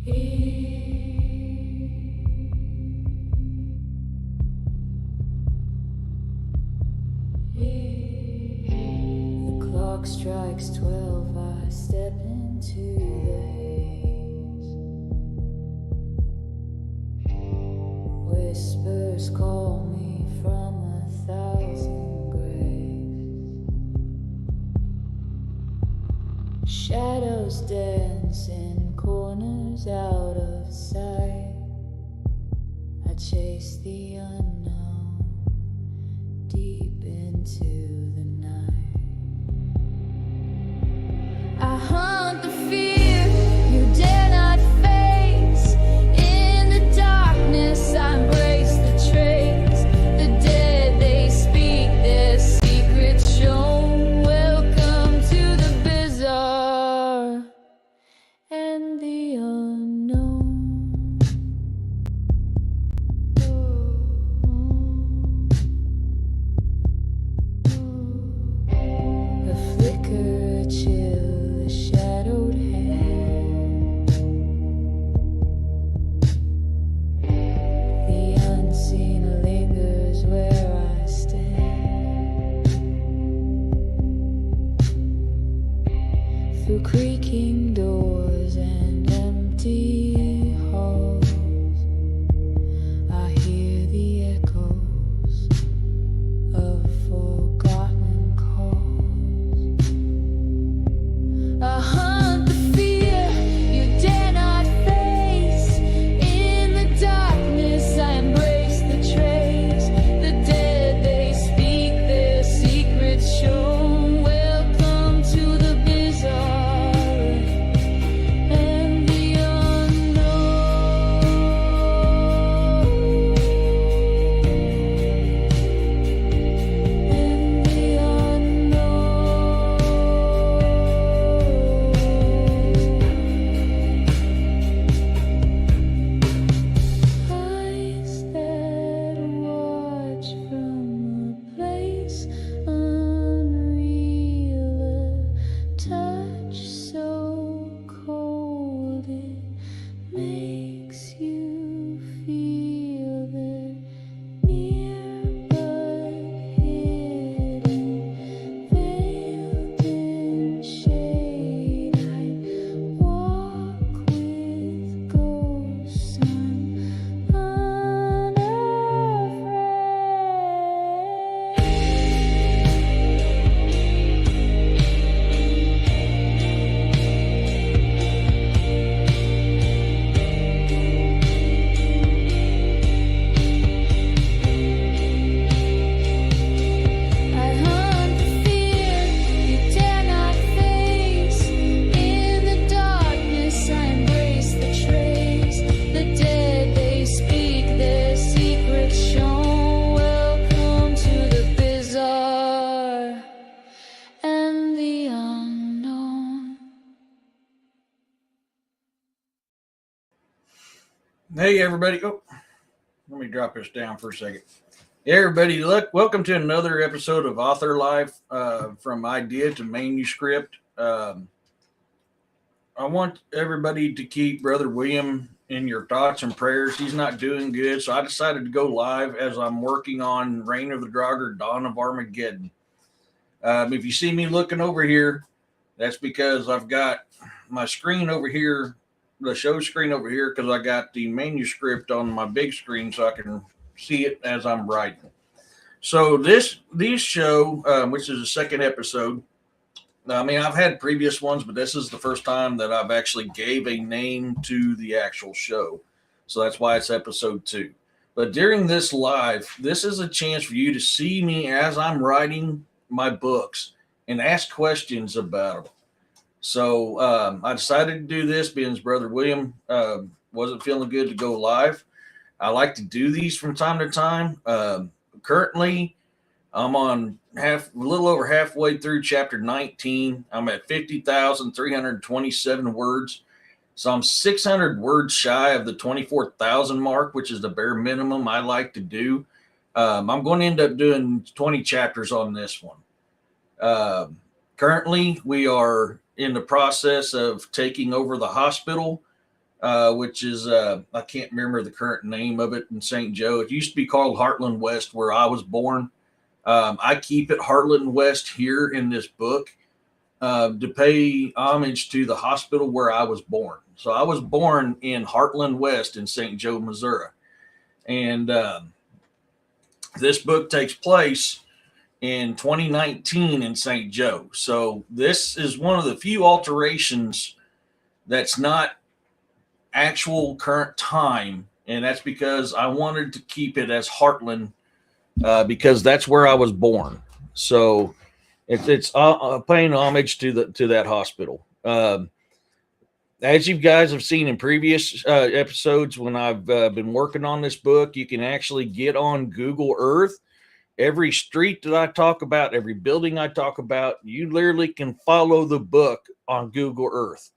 The clock strikes 12, I step into the haze. Whispers call me from 1,000 graves. Shadows dance in corners out of sight. I chase the unknown deep into the night. I hunt the fear you dare not face. In the darkness I embrace the trace. The dead, they speak their secrets shown. Welcome to the bizarre and the unknown. A flicker, a chill, a shadowed hand. The unseen lingers where I stand. Through creaking doors and empty halls, I hear the echoes of forgotten calls. I hunt the fear you dare not face. In the darkness I embrace the trace. The dead, they speak their secrets shown. Welcome to the bizarre and the unknown. And the eyes that watch from a place unreal, a touch so cold it makes you feel they're near but hidden, veiled in shade. I walk with ghosts I hunt the fear you dare not face. In the darkness I embrace the trace. The dead, they speak their secrets shown. Welcome to the bizarre and the unknown. Hey everybody. Oh, let me drop this down for a second. Hey everybody, look, welcome to another episode of Author Life, from idea to manuscript. I want everybody to keep Brother William in your thoughts and prayers. He's not doing good, so I decided to go live as I'm working on Reign of the Draugr, Dawn of Armageddon. If you see me looking over here, that's because I've got my screen over here, the show screen over here, because I got the manuscript on my big screen so I can see it as I'm writing. So this show, which is the second episode, I mean, I've had previous ones, but this is the first time that I've actually gave a name to the actual show. So that's why it's episode 2. But during this live, this is a chance for you to see me as I'm writing my books and ask questions about them. So I decided to do this because Brother William wasn't feeling good to go live. I like to do these from time to time. Currently, I'm on a little over halfway through chapter 19. I'm at 50,327 words. So I'm 600 words shy of the 24,000 mark, which is the bare minimum I like to do. I'm going to end up doing 20 chapters on this one. Currently, we are in the process of taking over the hospital. which is I can't remember the current name of it in St. Joe. It used to be called Heartland West, where I was born. I keep it Heartland West here in this book to pay homage to the hospital where I was born. So I was born in Heartland West in St. Joe, Missouri. And this book takes place in 2019 in St. Joe. So this is one of the few alterations that's not actual current time. And that's because I wanted to keep it as Heartland because that's where I was born. So it's paying homage to that hospital. As you guys have seen in previous episodes, when I've been working on this book, you can actually get on Google Earth. Every street that I talk about, every building I talk about, you literally can follow the book on Google Earth.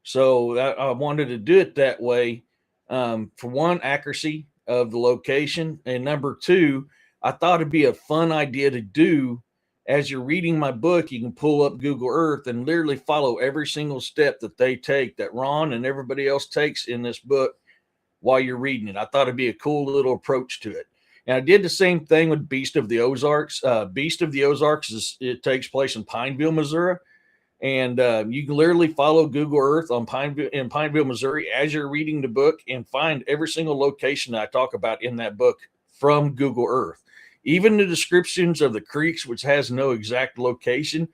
So I wanted to do it that way. For one, accuracy of the location. And number two, I thought it'd be a fun idea to do. As you're reading my book, you can pull up Google Earth and literally follow every single step that they take, that Ron and everybody else takes in this book while you're reading it. I thought it'd be a cool little approach to it. And I did the same thing with Beast of the Ozarks. Beast of the Ozarks, it takes place in Pineville, Missouri. And you can literally follow Google Earth in Pineville, Missouri as you're reading the book and find every single location that I talk about in that book from Google Earth. Even the descriptions of the creeks, which has no exact location,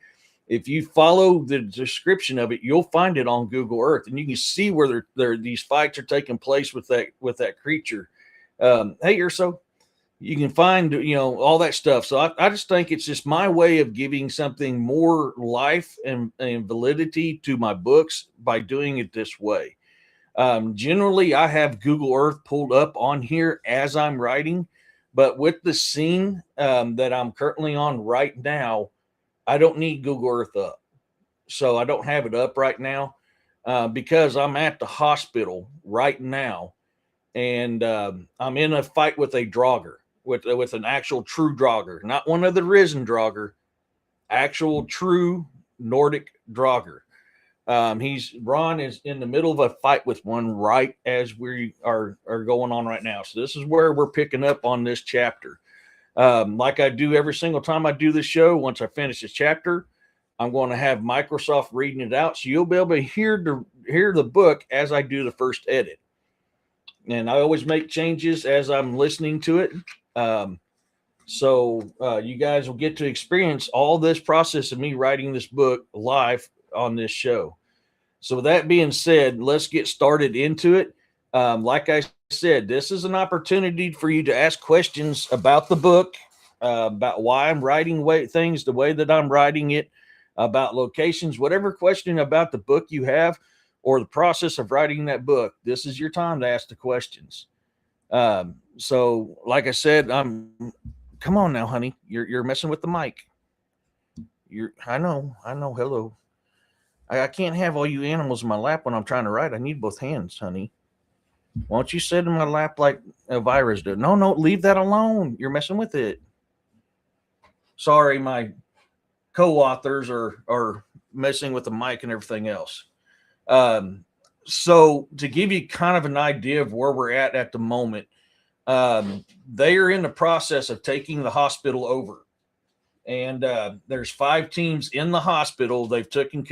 if you follow the description of it, you'll find it on Google Earth, and you can see where these fights are taking place with that creature. Hey, Urso, you can find all that stuff. So I just think it's just my way of giving something more life and validity to my books by doing it this way. Generally, I have Google Earth pulled up on here as I'm writing. But with the scene that I'm currently on right now, I don't need Google Earth up. So I don't have it up right now because I'm at the hospital right now. And I'm in a fight with a Draugr, with an actual true Draugr, not one of the risen Draugr, actual true Nordic Draugr. Ron is in the middle of a fight with one right as we are going on right now. So this is where we're picking up on this chapter. Like I do every single time I do this show, once I finish this chapter, I'm going to have Microsoft reading it out. So you'll be able to hear the book as I do the first edit. And I always make changes as I'm listening to it. So you guys will get to experience all this process of me writing this book live on this show. So with that being said, let's get started into it. Like I said, this is an opportunity for you to ask questions about the book, about why I'm writing things the way that I'm writing it, about locations, whatever question about the book you have or the process of writing that book. This is your time to ask the questions. So like I said, come on now, honey, you're messing with the mic. I know. Hello. I can't have all you animals in my lap when I'm trying to write. I need both hands, honey. Why don't you sit in my lap like a virus did? No, leave that alone. You're messing with it. Sorry, my co-authors are messing with the mic and everything else. So to give you kind of an idea of where we're at the moment, they are in the process of taking the hospital over. And there's 5 teams in the hospital. They've taken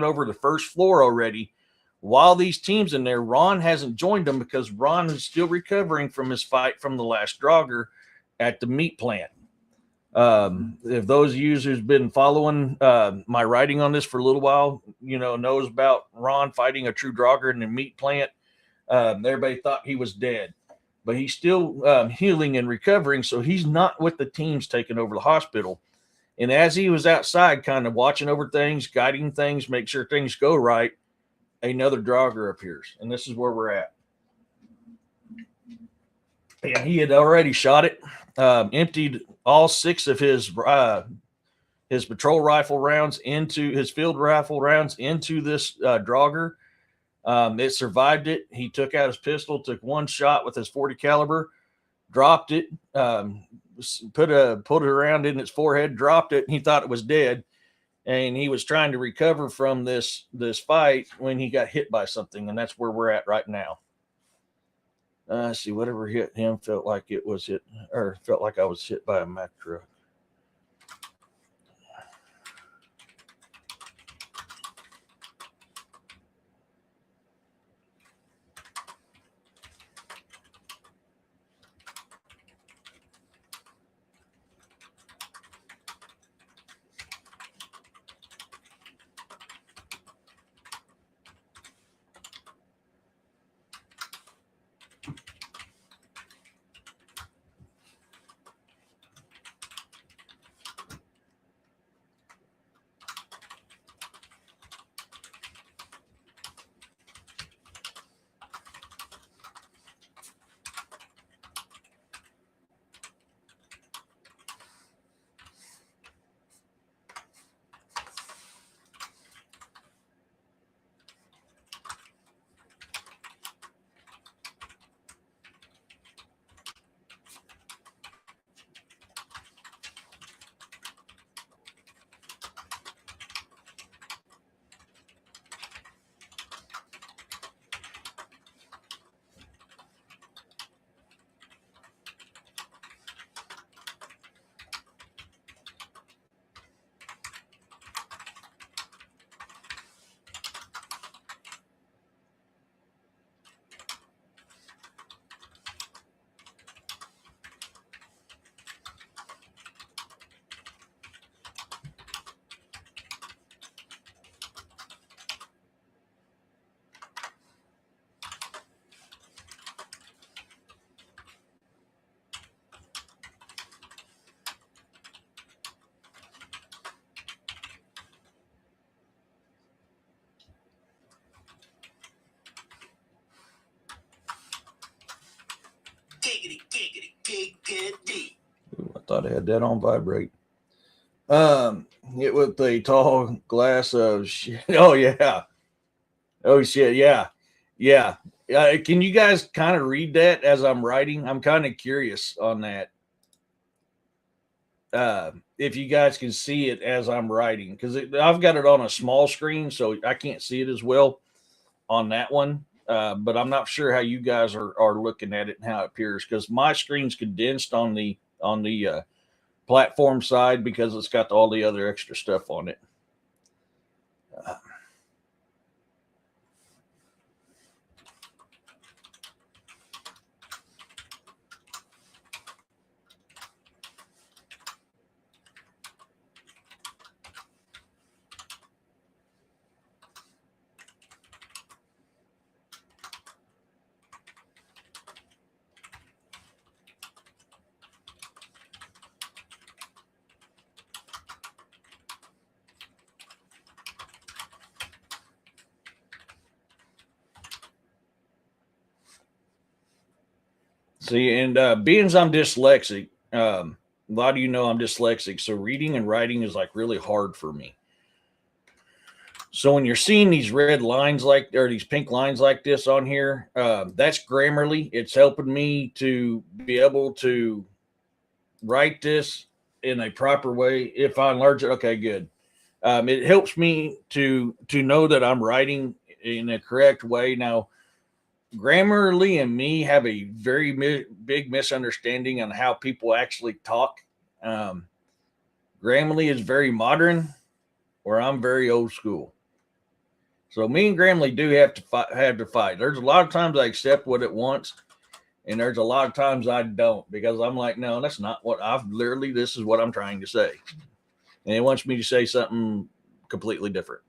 over the first floor already. While these teams in there, Ron hasn't joined them because Ron is still recovering from his fight from the last Draugr at the meat plant. If those of you who's been following my writing on this for a little while, knows about Ron fighting a true Draugr in the meat plant. Everybody thought he was dead. But he's still healing and recovering, so he's not with the teams taking over the hospital. And as he was outside kind of watching over things, guiding things, make sure things go right, another Draugr appears. And this is where we're at. And he had already shot it, emptied all 6 of his patrol rifle rounds his field rifle rounds into this Draugr. It survived it. He took out his pistol, took one shot with his 40 caliber, dropped it, put it around in its forehead, dropped it. And he thought it was dead. and he was trying to recover from this fight when he got hit by something, and that's where we're at right now. See, whatever hit him felt like it was hit, or felt like I was hit by a Mack truck. Ooh, I thought I had that on vibrate. It with a tall glass of shit. Oh yeah. Oh shit. Yeah. Yeah. Can you guys kind of read that as I'm writing? I'm kind of curious on that. If you guys can see it as I'm writing, because I've got it on a small screen, so I can't see it as well on that one. But I'm not sure how you guys are looking at it and how it appears, because my screen's condensed on the platform side because it's got all the other extra stuff on it. See, and being as I'm dyslexic, a lot of you know I'm dyslexic, so reading and writing is like really hard for me. So when you're seeing these red lines or these pink lines like this on here, that's Grammarly. It's helping me to be able to write this in a proper way. If I enlarge it, okay, good. It helps me to know that I'm writing in a correct way. Now, Grammarly and me have a very big misunderstanding on how people actually talk. Grammarly is very modern, where I'm very old school. So me and Grammarly do have to fight. There's a lot of times I accept what it wants, and there's a lot of times I don't, because I'm like, no, that's not what this is what I'm trying to say, and it wants me to say something completely different.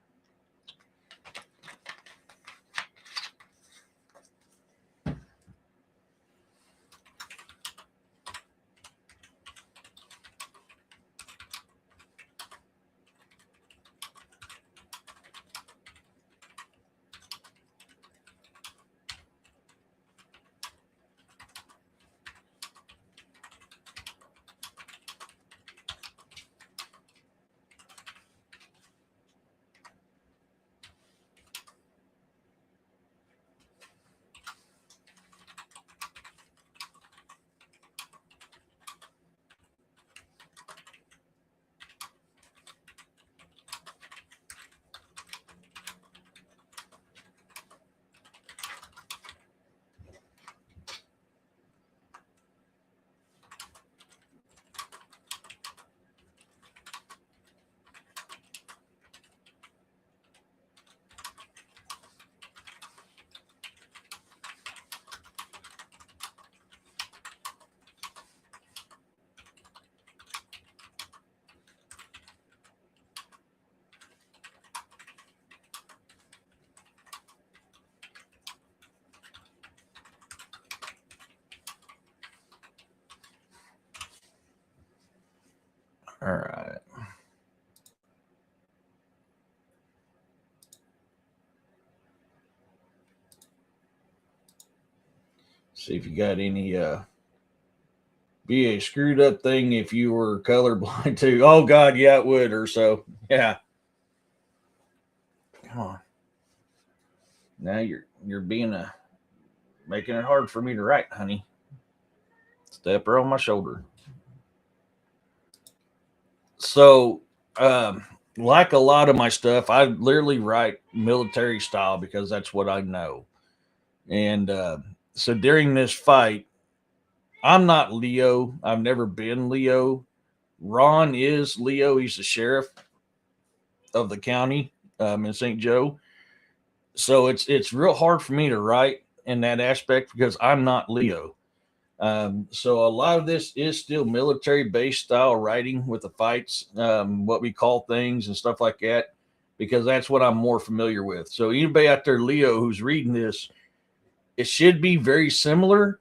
See if you got any be a screwed up thing if you were colorblind too. Oh God, yeah, it would, or so. Yeah. Come on. Now you're being making it hard for me to write, honey. Step her on my shoulder. So, like a lot of my stuff, I literally write military style because that's what I know. And so during this fight, I'm not Leo. I've never been Leo. Ron is Leo. He's the sheriff of the county in St. Joe. So it's real hard for me to write in that aspect because I'm not Leo. So a lot of this is still military based style writing with the fights, what we call things and stuff like that, because that's what I'm more familiar with. So anybody out there, Leo, who's reading this, it should be very similar,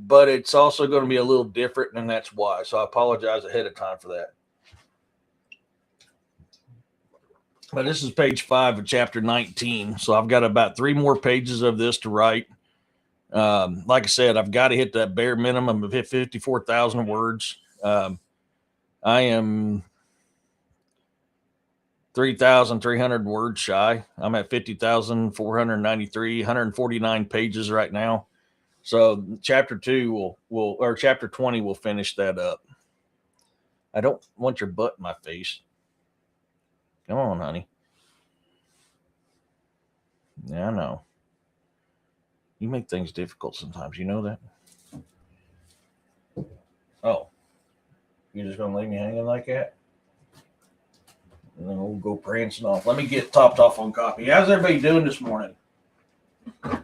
but it's also going to be a little different, and that's why. So I apologize ahead of time for that. But this is page 5 of chapter 19. So I've got about 3 more pages of this to write. Like I said, I've got to hit that bare minimum of 54,000 words. I am 3,300 words shy. I'm at 50,493, 149 pages right now. So chapter 2 or chapter 20 will finish that up. I don't want your butt in my face. Come on, honey. Yeah, I know. You make things difficult sometimes. You know that? Oh, you're just going to leave me hanging like that? And then we'll go prancing off. Let me get topped off on coffee. How's everybody doing this morning? I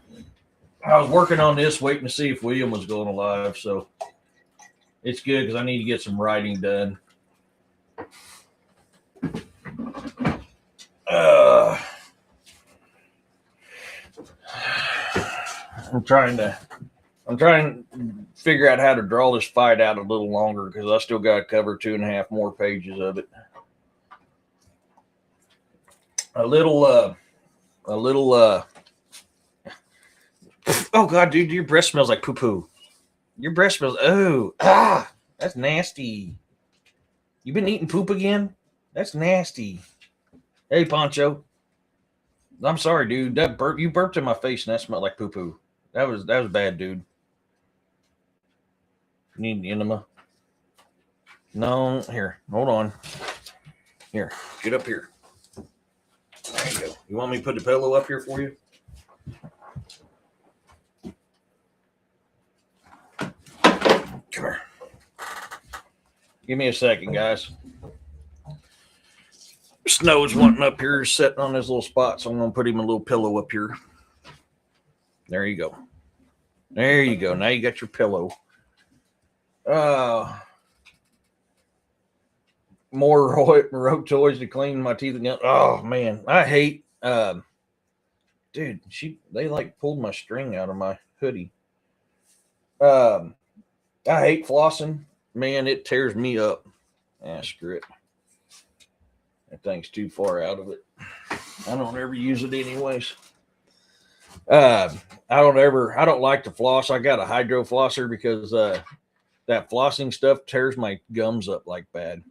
was working on this, waiting to see if William was going live. So it's good because I need to get some writing done. I'm trying to figure out how to draw this fight out a little longer because I still got to cover 2.5 more pages of it. A little oh God, dude, your breath smells like poo-poo. Your breath smells, that's nasty. You been eating poop again? That's nasty. Hey, Poncho. I'm sorry, dude. That you burped in my face and that smelled like poo-poo. That was bad, dude. You need an enema? No, here, hold on. Here, get up here. There you go. You want me to put the pillow up here for you? Come here. Give me a second, guys. Snow's wanting up here, sitting on this little spot, so I'm going to put him a little pillow up here. There you go. There you go. Now you got your pillow. More rope toys to clean my teeth again. Oh man, I hate. Dude, they like pulled my string out of my hoodie. I hate flossing. Man, it tears me up. Screw it. That thing's too far out of it. I don't ever use it anyways. I don't like to floss. I got a hydro flosser because that flossing stuff tears my gums up like bad.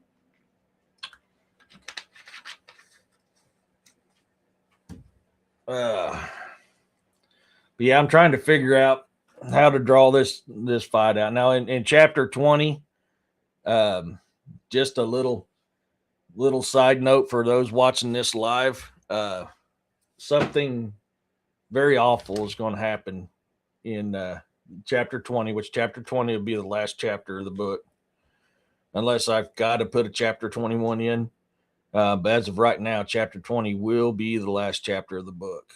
But yeah, I'm trying to figure out how to draw this fight out. Now in chapter 20, just a little side note for those watching this live, something very awful is going to happen in chapter 20, which chapter 20 will be the last chapter of the book, unless I've got to put a chapter 21 in. But as of right now, chapter 20 will be the last chapter of the book.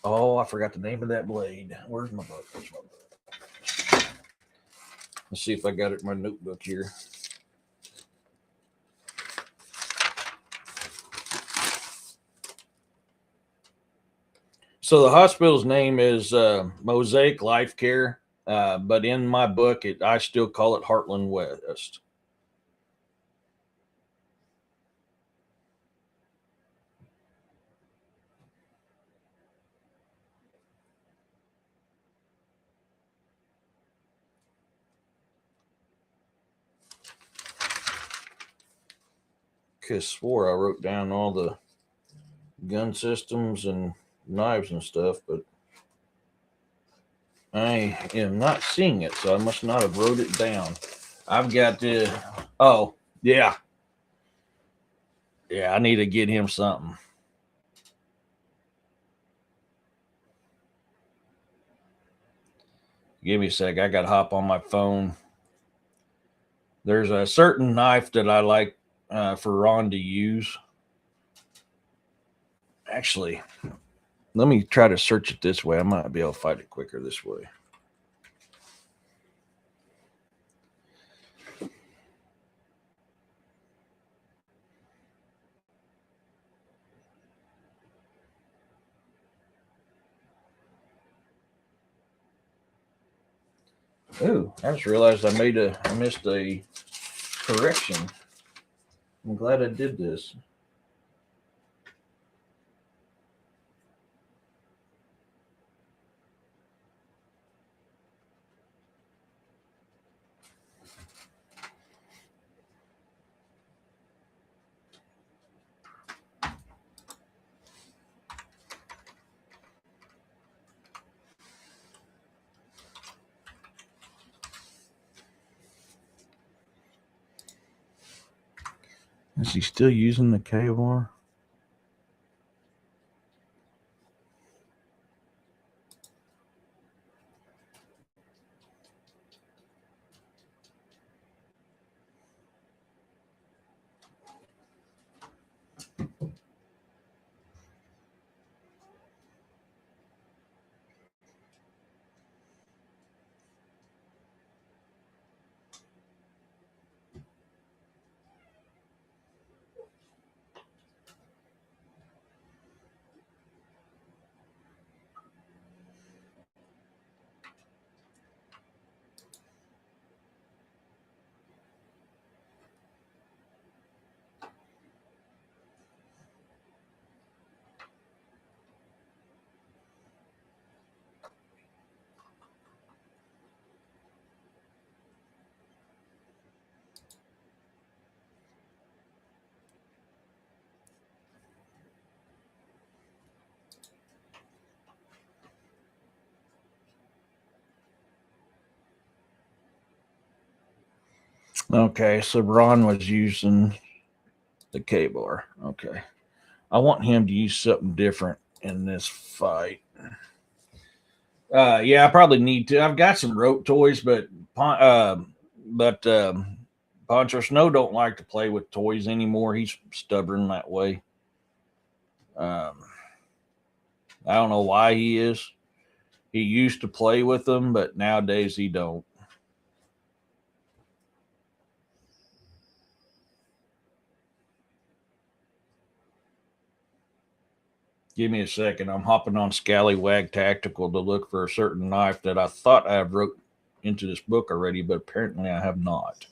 Oh, I forgot the name of that blade. Where's my book? Let's see if I got it in my notebook here. So the hospital's name is Mosaic Life Care, but in my book, I still call it Heartland West. could have swore I wrote down all the gun systems and knives and stuff, but I am not seeing it, so I must not have wrote it down. I've got to. Oh, yeah. Yeah, I need to get him something. Give me a sec. I got to hop on my phone. There's a certain knife that I like for Ron to use. Actually, let me try to search it this way. I might be able to find it quicker this way. Ooh, I just realized I missed a correction. I'm glad I did this. Is he still using the KR? Okay, so Ron was using the K-bar. Okay. I want him to use something different in this fight. Yeah, I probably need to. I've got some rope toys, but Poncho Snow don't like to play with toys anymore. He's stubborn that way. I don't know why he is. He used to play with them, but nowadays he don't. Give me a second. I'm hopping on Scallywag Tactical to look for a certain knife that I thought I have wrote into this book already, but apparently I have not.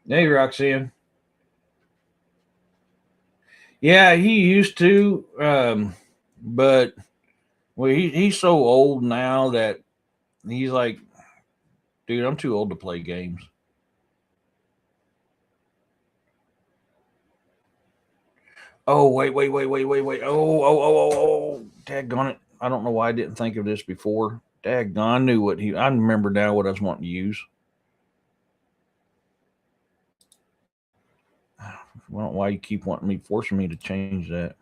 Hey, Roxanne. Yeah, he used to, but well, he's so old now that he's like, dude, I'm too old to play games. Oh, wait. Oh. Daggone it. I don't know why I didn't think of this before. Daggone, I knew I remember now what I was wanting to use. I don't know why you keep forcing me to change that.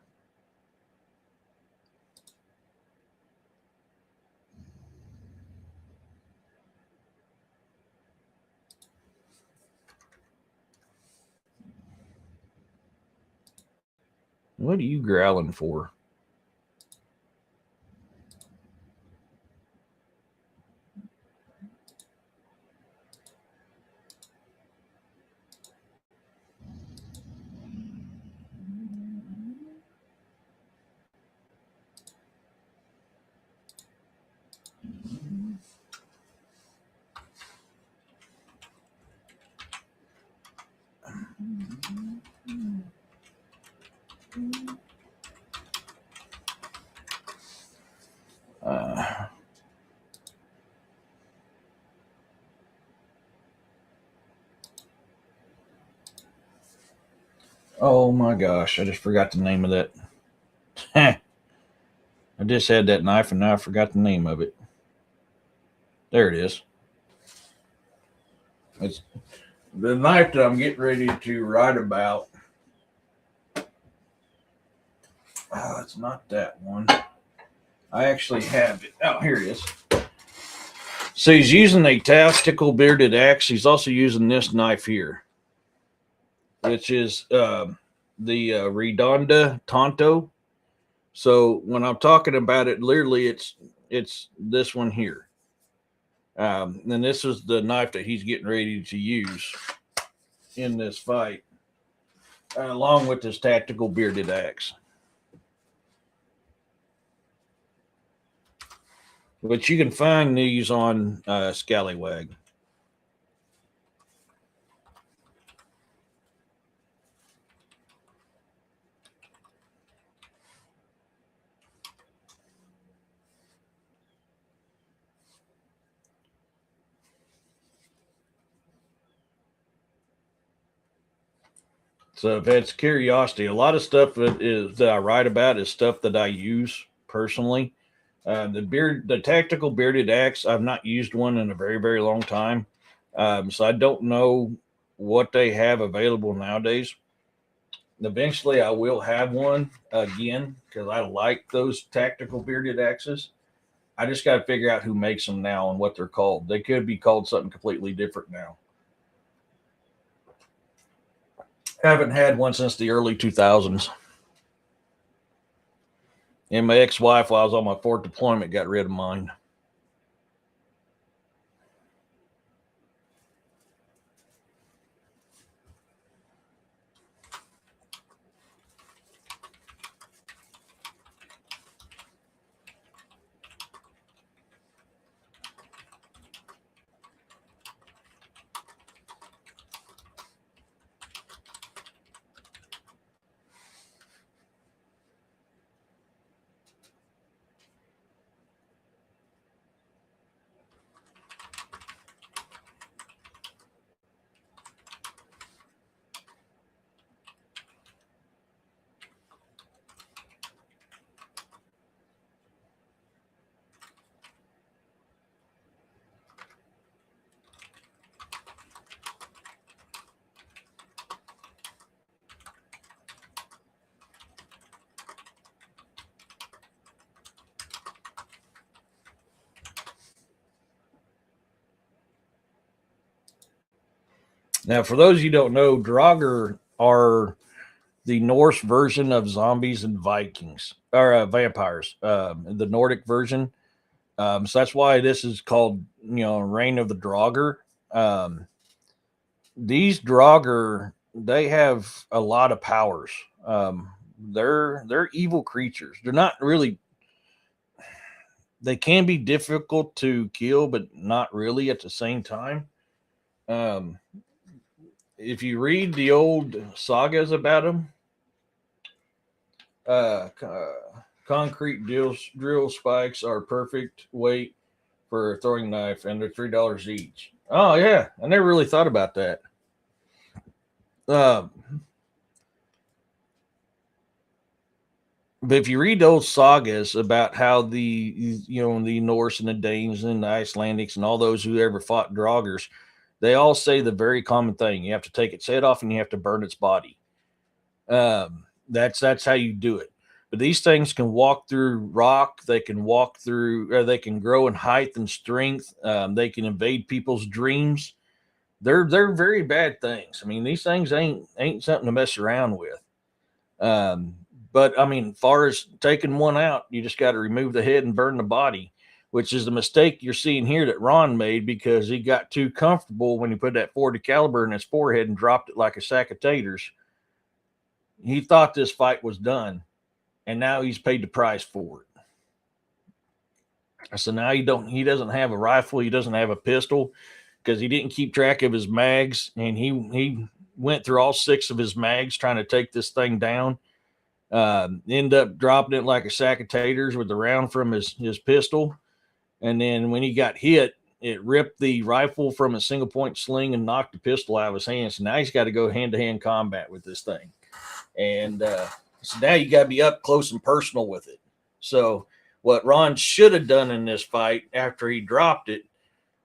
What are you growling for? Oh my gosh, I just forgot the name of that. I just had that knife and now I forgot the name of it. There it is. It's the knife that I'm getting ready to write about. Oh, it's not that one. I actually have it. Oh, here it is. So he's using a tactical bearded axe. He's also using this knife here, which is the Redonda Tonto. So when I'm talking about it, literally, it's this one here. And this is the knife that he's getting ready to use in this fight, along with this tactical bearded axe, which you can find these on Scallywag. So if that's curiosity, a lot of stuff that I write about is stuff that I use personally. The tactical bearded axe, I've not used one in a very, very long time. So I don't know what they have available nowadays. Eventually, I will have one again because I like those tactical bearded axes. I just got to figure out who makes them now and what they're called. They could be called something completely different now. I haven't had one since the early 2000s. And my ex-wife, while I was on my fourth deployment, got rid of mine. Now, for those you don't know, Draugr are the Norse version of zombies and Vikings or vampires, the Nordic version. So that's why this is called, Reign of the Draugr. These Draugr, they have a lot of powers. They're evil creatures. They're not really. They can be difficult to kill, but not really at the same time. Um, if you read the old sagas about them, uh, concrete drill spikes are perfect weight for a throwing knife, and they're $3 each. Oh yeah, I never really thought about that. Uh, But if you read those sagas about how the Norse and the Danes and the Icelandics and all those who ever fought Draugrs, they all say the very common thing: you have to take its head off and you have to burn its body. That's how you do it. But these things can walk through rock. They can walk through. They can grow in height and strength. They can invade people's dreams. They're very bad things. I mean, these things ain't something to mess around with. Um, but I mean, far as taking one out, you just got to remove the head and burn the body, which is the mistake you're seeing here that Ron made because he got too comfortable when he put that 40 caliber in his forehead and dropped it like a sack of taters. He thought this fight was done, and now he's paid the price for it. So now he doesn't have a rifle, he doesn't have a pistol because he didn't keep track of his mags, and he went through all 6 of his mags trying to take this thing down. End up dropping it like a sack of taters with the round from his pistol, and then when he got hit, it ripped the rifle from a single point sling and knocked the pistol out of his hand. So now he's got to go hand to hand combat with this thing. And so now you got to be up close and personal with it. So what Ron should have done in this fight after he dropped it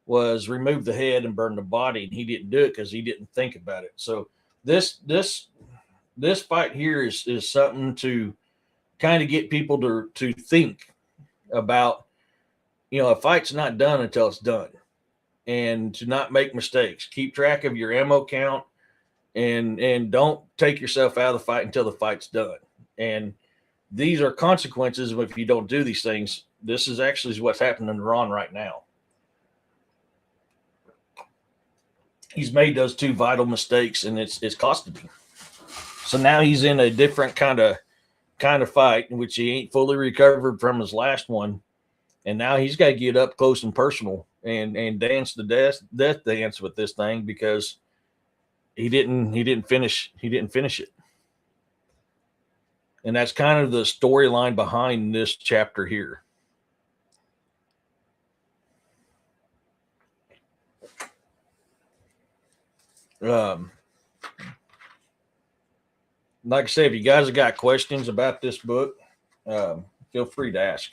was remove the head and burn the body, and he didn't do it because he didn't think about it. So this fight here is something to kind of get people to think about. A fight's not done until it's done, and to not make mistakes. Keep track of your ammo count, and don't take yourself out of the fight until the fight's done. And these are consequences if you don't do these things. This is actually what's happening to Ron right now. He's made those 2 vital mistakes, and it's costed him. So now he's in a different kind of fight in which he ain't fully recovered from his last one, and now he's got to get up close and personal and dance the death dance with this thing because he didn't finish it. And that's kind of the storyline behind this chapter here. Like I said, if you guys have got questions about this book, feel free to ask.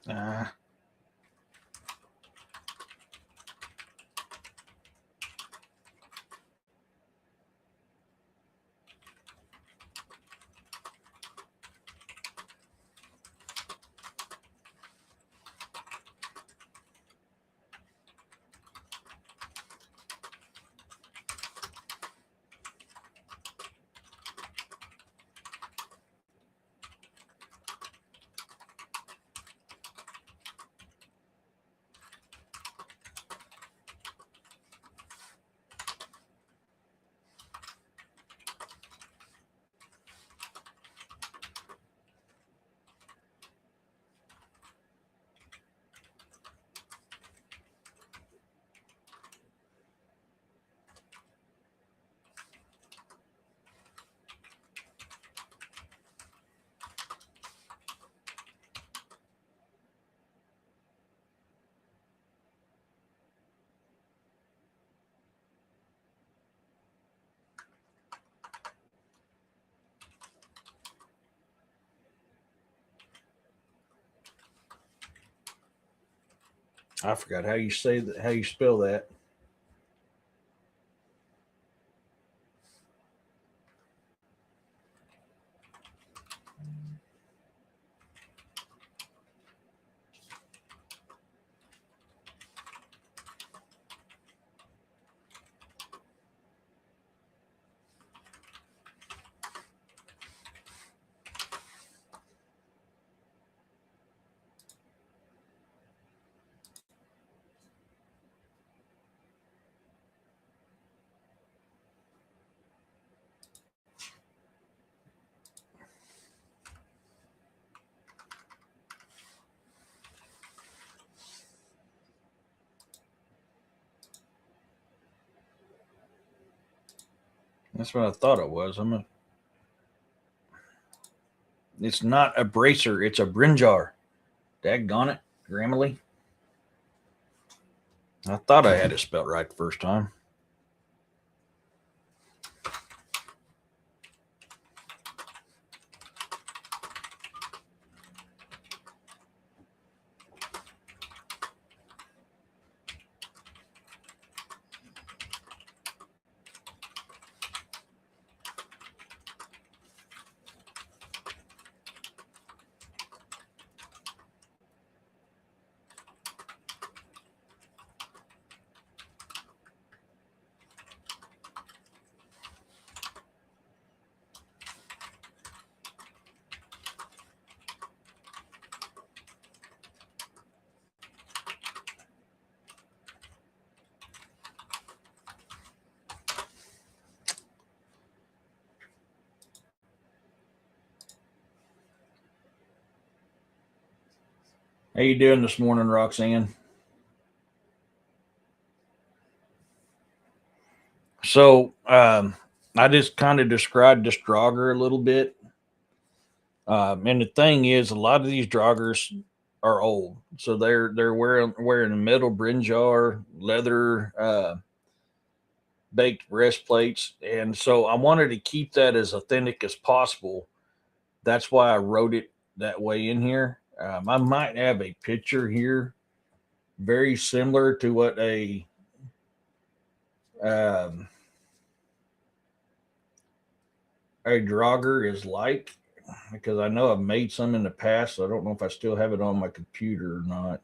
Uh, I forgot how you say that. How you spell that? That's what I thought it was. It's not a bracer. It's a brinjar. Daggone it, Grammarly. I thought I had it spelled right the first time. How you doing this morning, Roxanne? So I just kind of described this Draugr a little bit. And the thing is, a lot of these Draugrs are old, so they're wearing a metal brinjar, leather baked breastplates, and so I wanted to keep that as authentic as possible. That's why I wrote it that way in here. I might have a picture here, very similar to what um, a Draugr is like, because I know I've made some in the past. So I don't know if I still have it on my computer or not.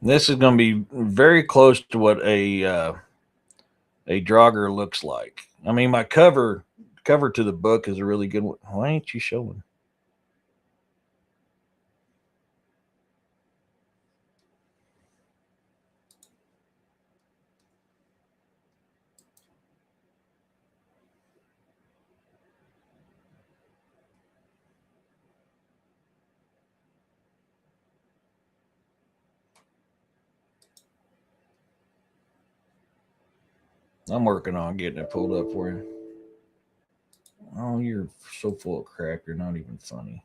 This is going to be very close to what a Draugr looks like. I mean, my cover to the book is a really good one. Why ain't you showing? I'm working on getting it pulled up for you. Oh, you're so full of crap. You're not even funny.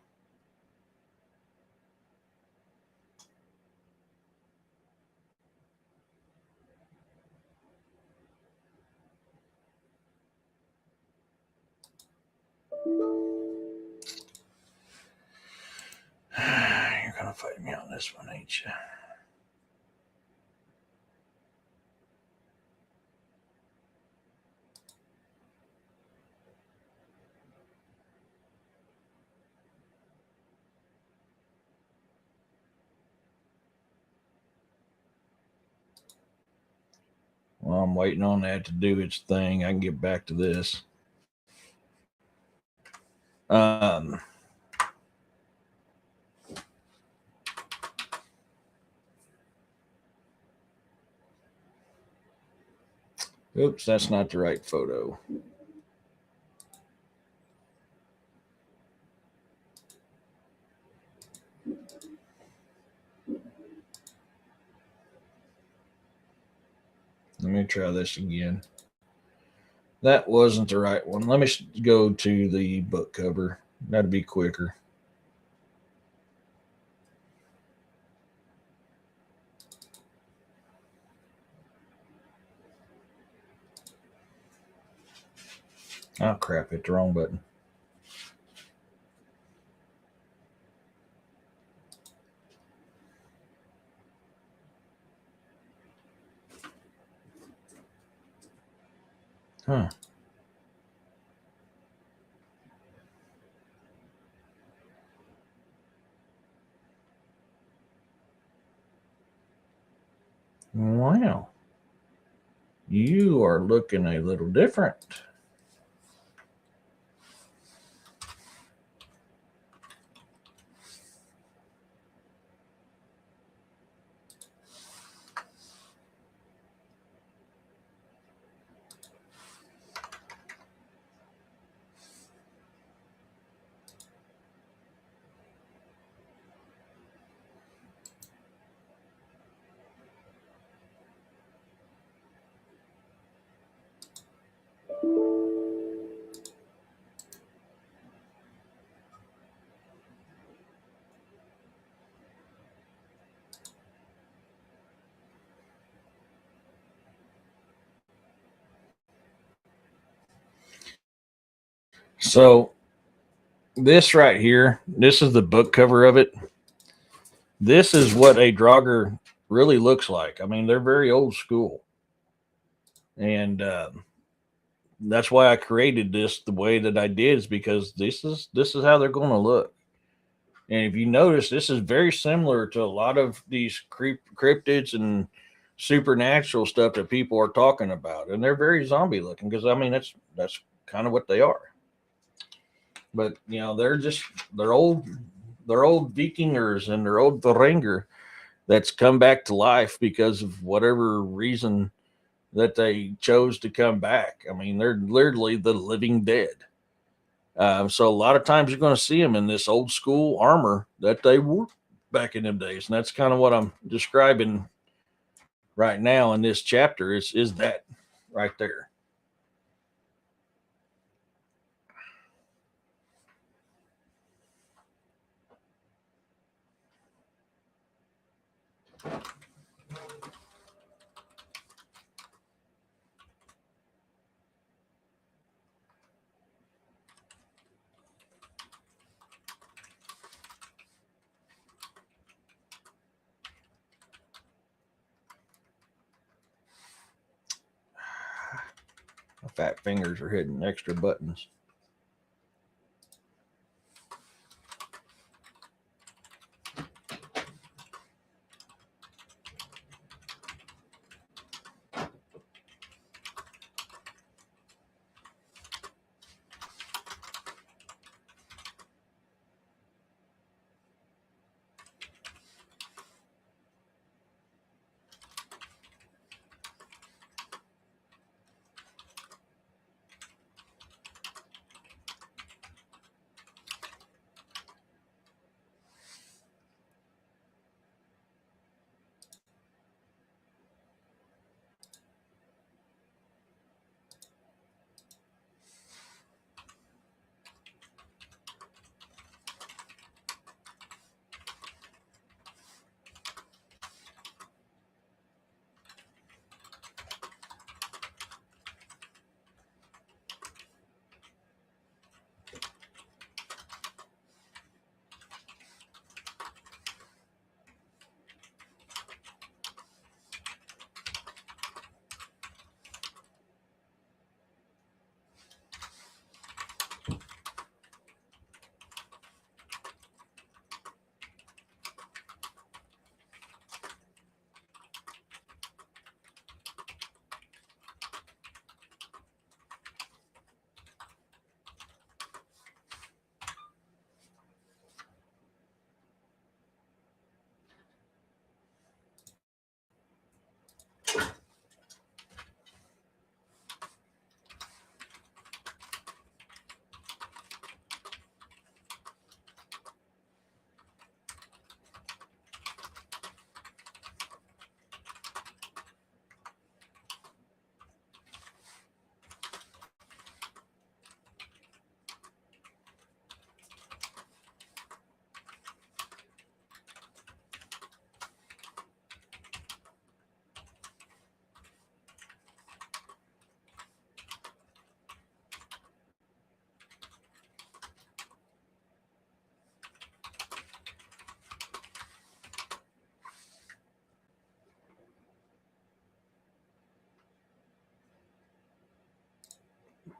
You're gonna fight me on this one, ain't you? Well, I'm waiting on that to do its thing. I can get back to this. Um, oops, that's not the right photo. Let me try this again. That wasn't the right one. Let me go to the book cover. That'd be quicker. Oh, crap. Hit the wrong button. Huh. Wow. You are looking a little different. So this right here, this is the book cover of it. This is what a Draugr really looks like. I mean, they're very old school, and that's why I created this the way that I did. Is because this is how they're going to look. And if you notice, this is very similar to a lot of these cryptids and supernatural stuff that people are talking about, and they're very zombie looking because I mean that's kind of what they are. But you know, they're old they're old Vikingers and they're old Draugr that's come back to life because of whatever reason that they chose to come back. I mean, they're literally the living dead. So a lot of times you're going to see them in this old school armor that they wore back in them days, and that's kind of what I'm describing right now in this chapter. Is that right there? My fat fingers are hitting extra buttons.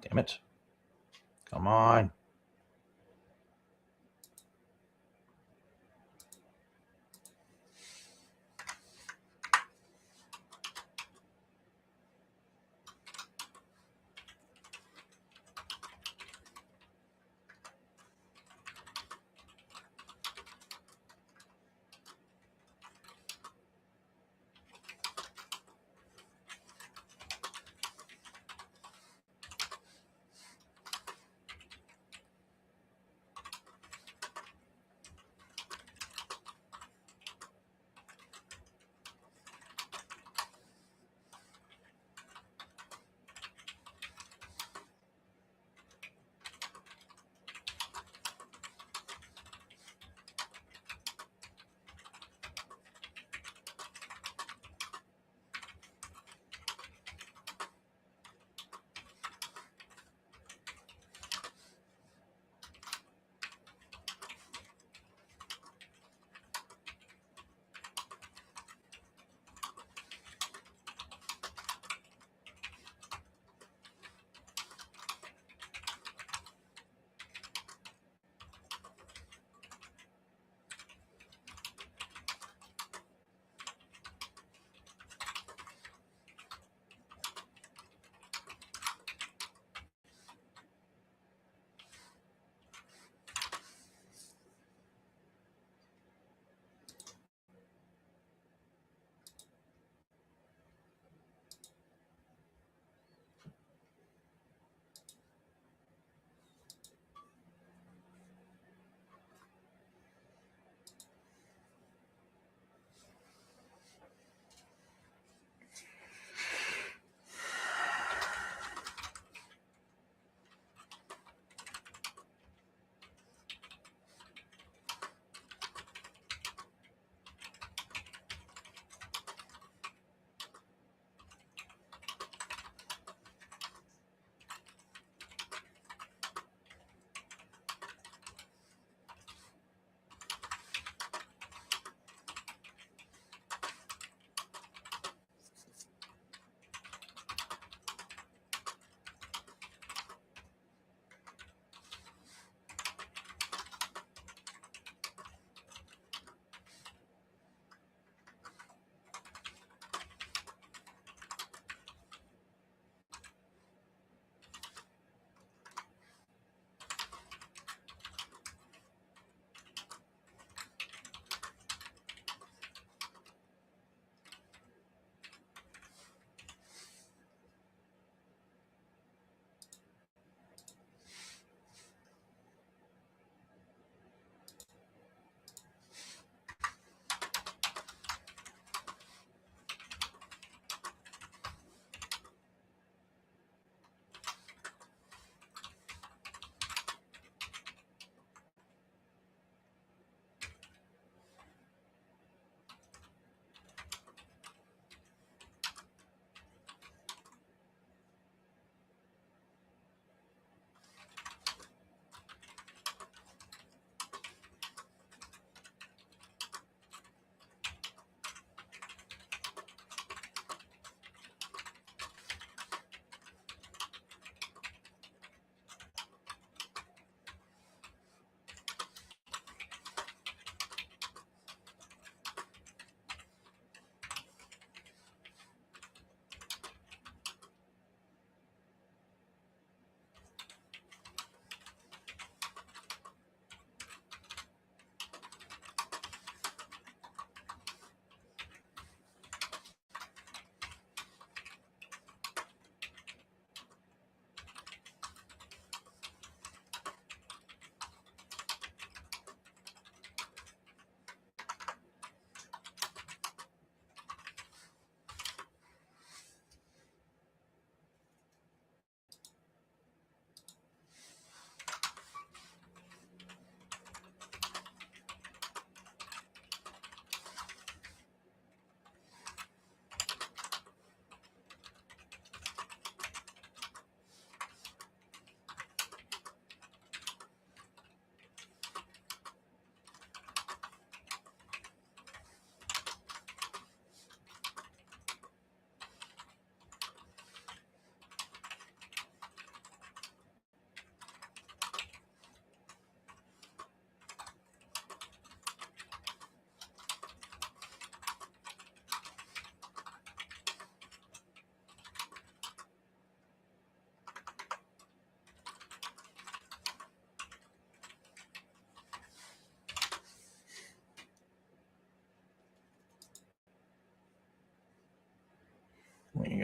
Damn it! Come on.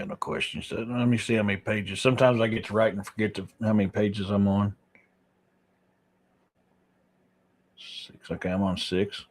got no questions. So let me see how many pages. Sometimes I get to write and forget how many pages I'm on. 6. Okay, I'm on 6.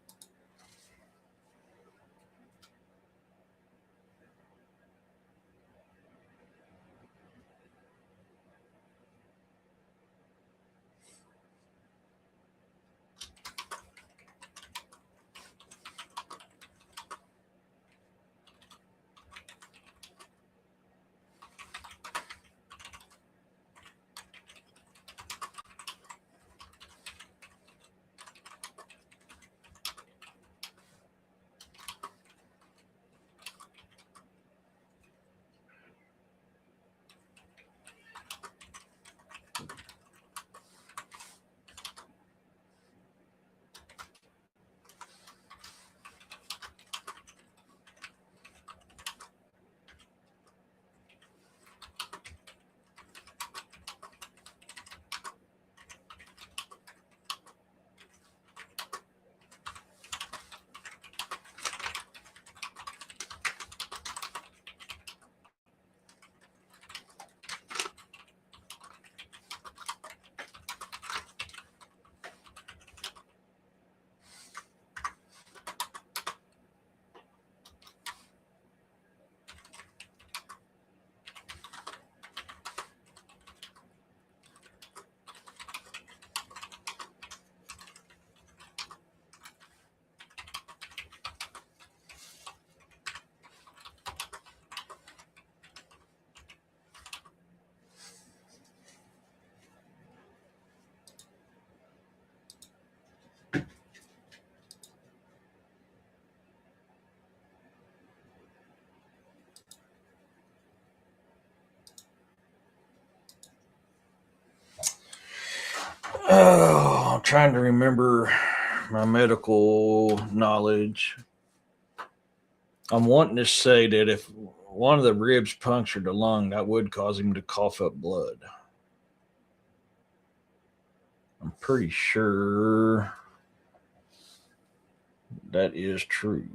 Oh, I'm trying to remember my medical knowledge. I'm wanting to say that if one of the ribs punctured a lung, that would cause him to cough up blood. I'm pretty sure that is true.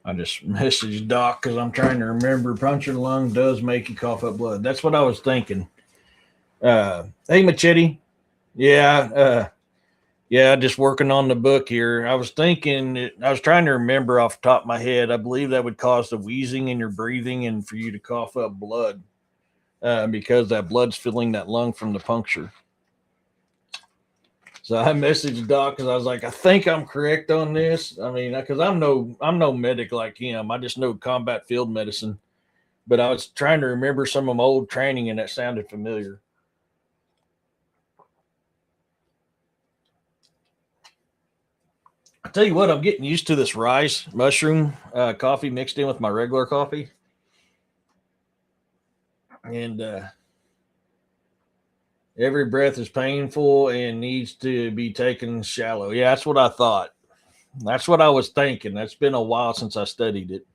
I just messaged Doc because I'm trying to remember. Punctured lung does make you cough up blood. That's what I was thinking. Hey, Machete. Yeah, yeah, just working on the book here. I was thinking, I was trying to remember off the top of my head. I believe that would cause the wheezing in your breathing and for you to cough up blood because that blood's filling that lung from the puncture. So I messaged Doc because I was like, I think I'm correct on this. I mean, because I'm no medic like him. I just know combat field medicine. But I was trying to remember some of my old training, and that sounded familiar. I tell you what, I'm getting used to this rice mushroom coffee mixed in with my regular coffee, and every breath is painful and needs to be taken shallow. Yeah, that's what I thought. That's what I was thinking. That's been a while since I studied it.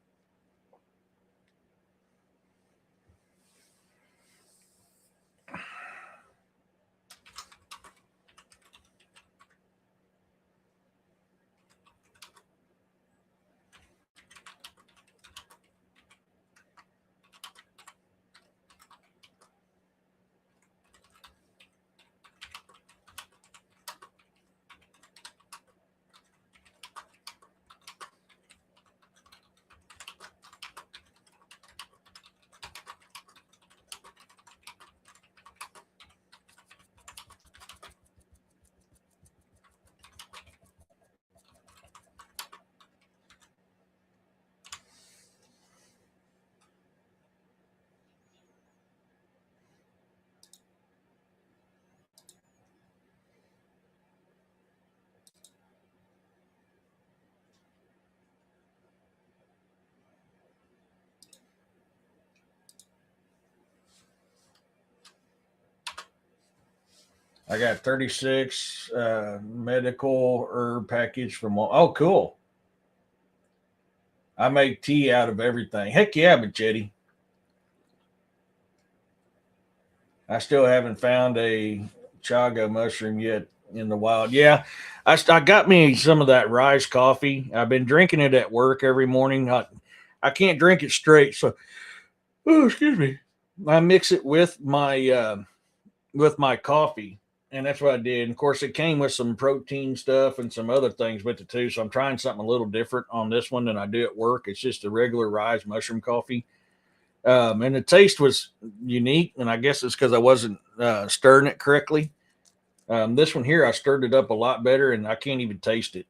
I got 36 medical herb package from. Oh, cool. I make tea out of everything. Heck yeah, Machete. I still haven't found a chaga mushroom yet in the wild. Yeah, I got me some of that rice coffee. I've been drinking it at work every morning. I can't drink it straight, so excuse me. I mix it with my coffee, and that's what I did. And of course, it came with some protein stuff and some other things with it too. So I'm trying something a little different on this one than I do at work. It's just a regular rice mushroom coffee. And the taste was unique, and I guess it's because I wasn't stirring it correctly. This one here, I stirred it up a lot better, and I can't even taste it.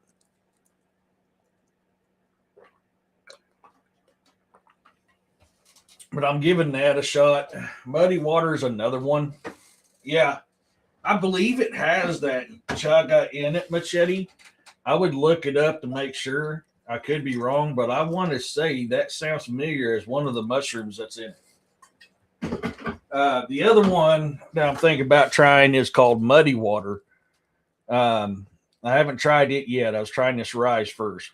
But I'm giving that a shot. Muddy Water is another one. Yeah, I believe it has that chaga in it, Machete. I would look it up to make sure. I could be wrong, but I want to say that sounds familiar as one of the mushrooms that's in it. The other one that I'm thinking about trying is called Muddy Water. I haven't tried it yet. I was trying this rice first.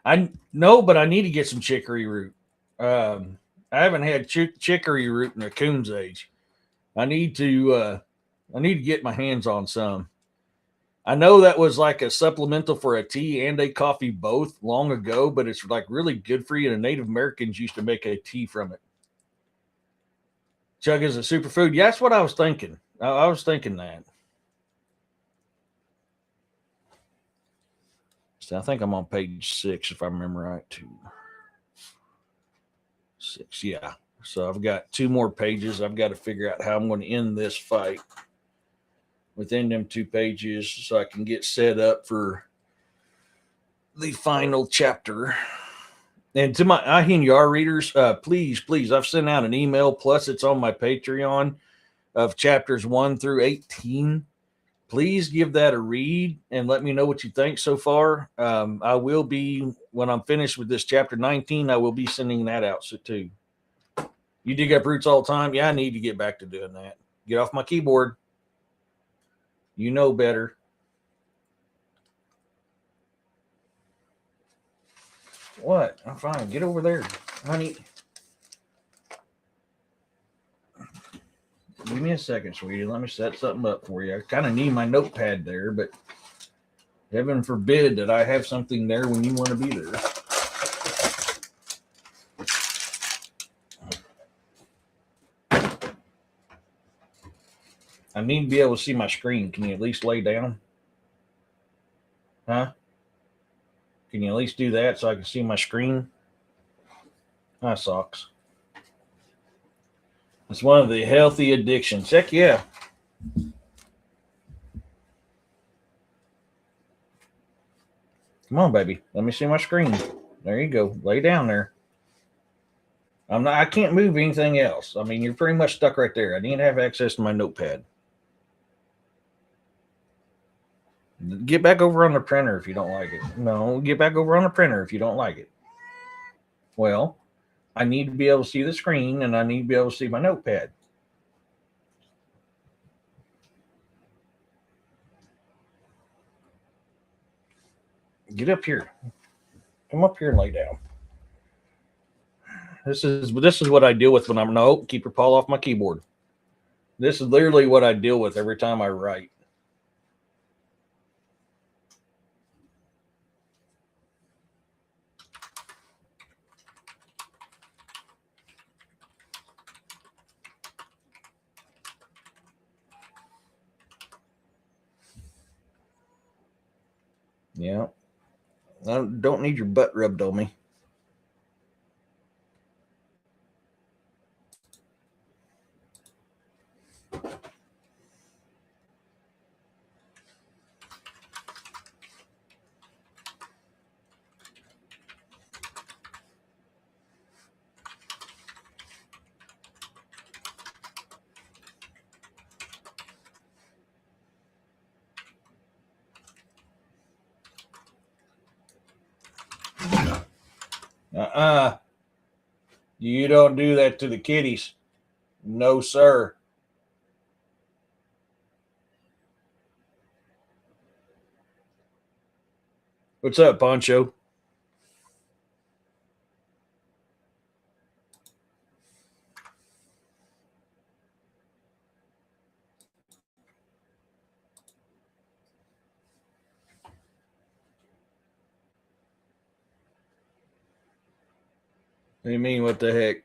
I know, but I need to get some chicory root. I haven't had chicory root in a coon's age. I need to get my hands on some. I know that was like a supplemental for a tea and a coffee both long ago, but it's like really good for you. And Native Americans used to make a tea from it. Chug is a superfood. Yeah, that's what I was thinking. I was thinking that. So I think I'm on page 6, if I remember right. 2, 6, yeah. So I've got 2 more pages. I've got to figure out how I'm going to end this fight within them 2 pages so I can get set up for the final chapter. And to my Ahin Yar readers, please, I've sent out an email, plus it's on my Patreon of chapters 1 through 18. Please give that a read and let me know what you think so far. I will be, when I'm finished with this chapter 19, I will be sending that out too. You dig up roots all the time? Yeah, I need to get back to doing that. Get off my keyboard. You know better. What? I'm fine. Get over there, honey. Give me a second, sweetie. Let me set something up for you. I kind of need my notepad there, but heaven forbid that I have something there when you want to be there. I need to be able to see my screen. Can you at least lay down? Huh? Can you at least do that so I can see my screen? That sucks. It's one of the healthy addictions. Heck yeah. Come on, baby. Let me see my screen. There you go. Lay down there. I can't move anything else. I mean, you're pretty much stuck right there. I need to have access to my notepad. Get back over on the printer if you don't like it. No, get back over on the printer if you don't like it. Well, I need to be able to see the screen and I need to be able to see my notepad. Get up here. Come up here and lay down. This is what I deal with when I'm no, keep your paw off my keyboard. This is literally what I deal with every time I write. Yeah. I don't need your butt rubbed on me. You don't do that to the kitties. No, sir. What's up, Poncho? What do you mean, what the heck?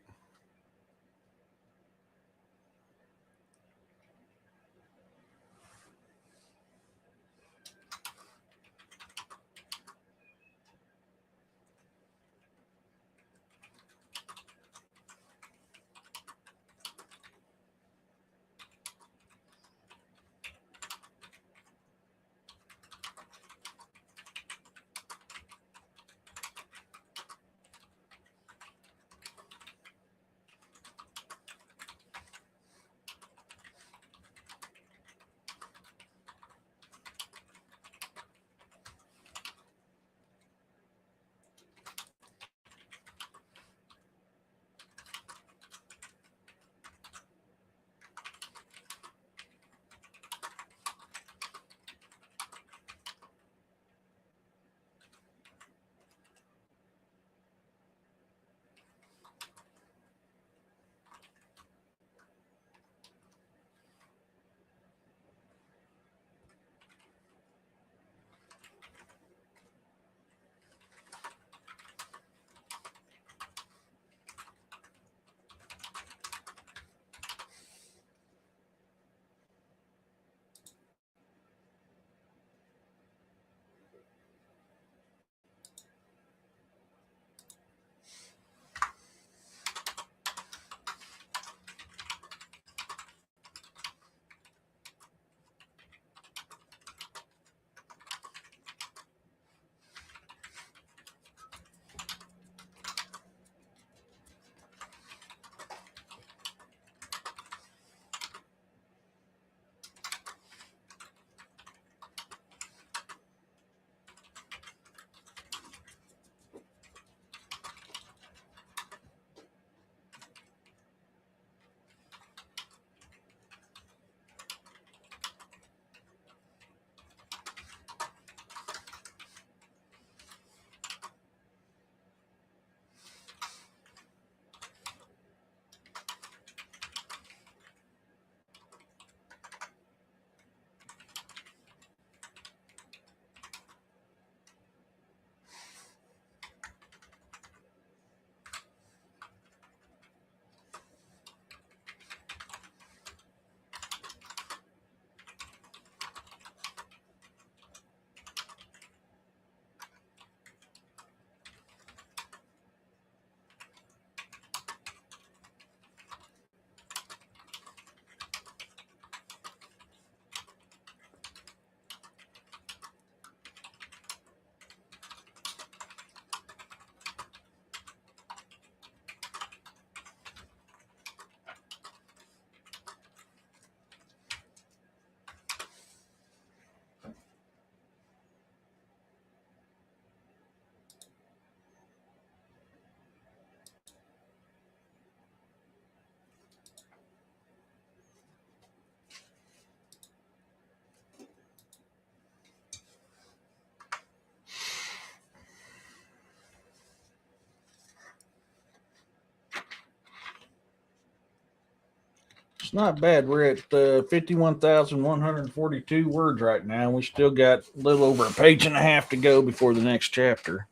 It's not bad. We're at 51,142 words right now. We still got a little over a page and a half to go before the next chapter.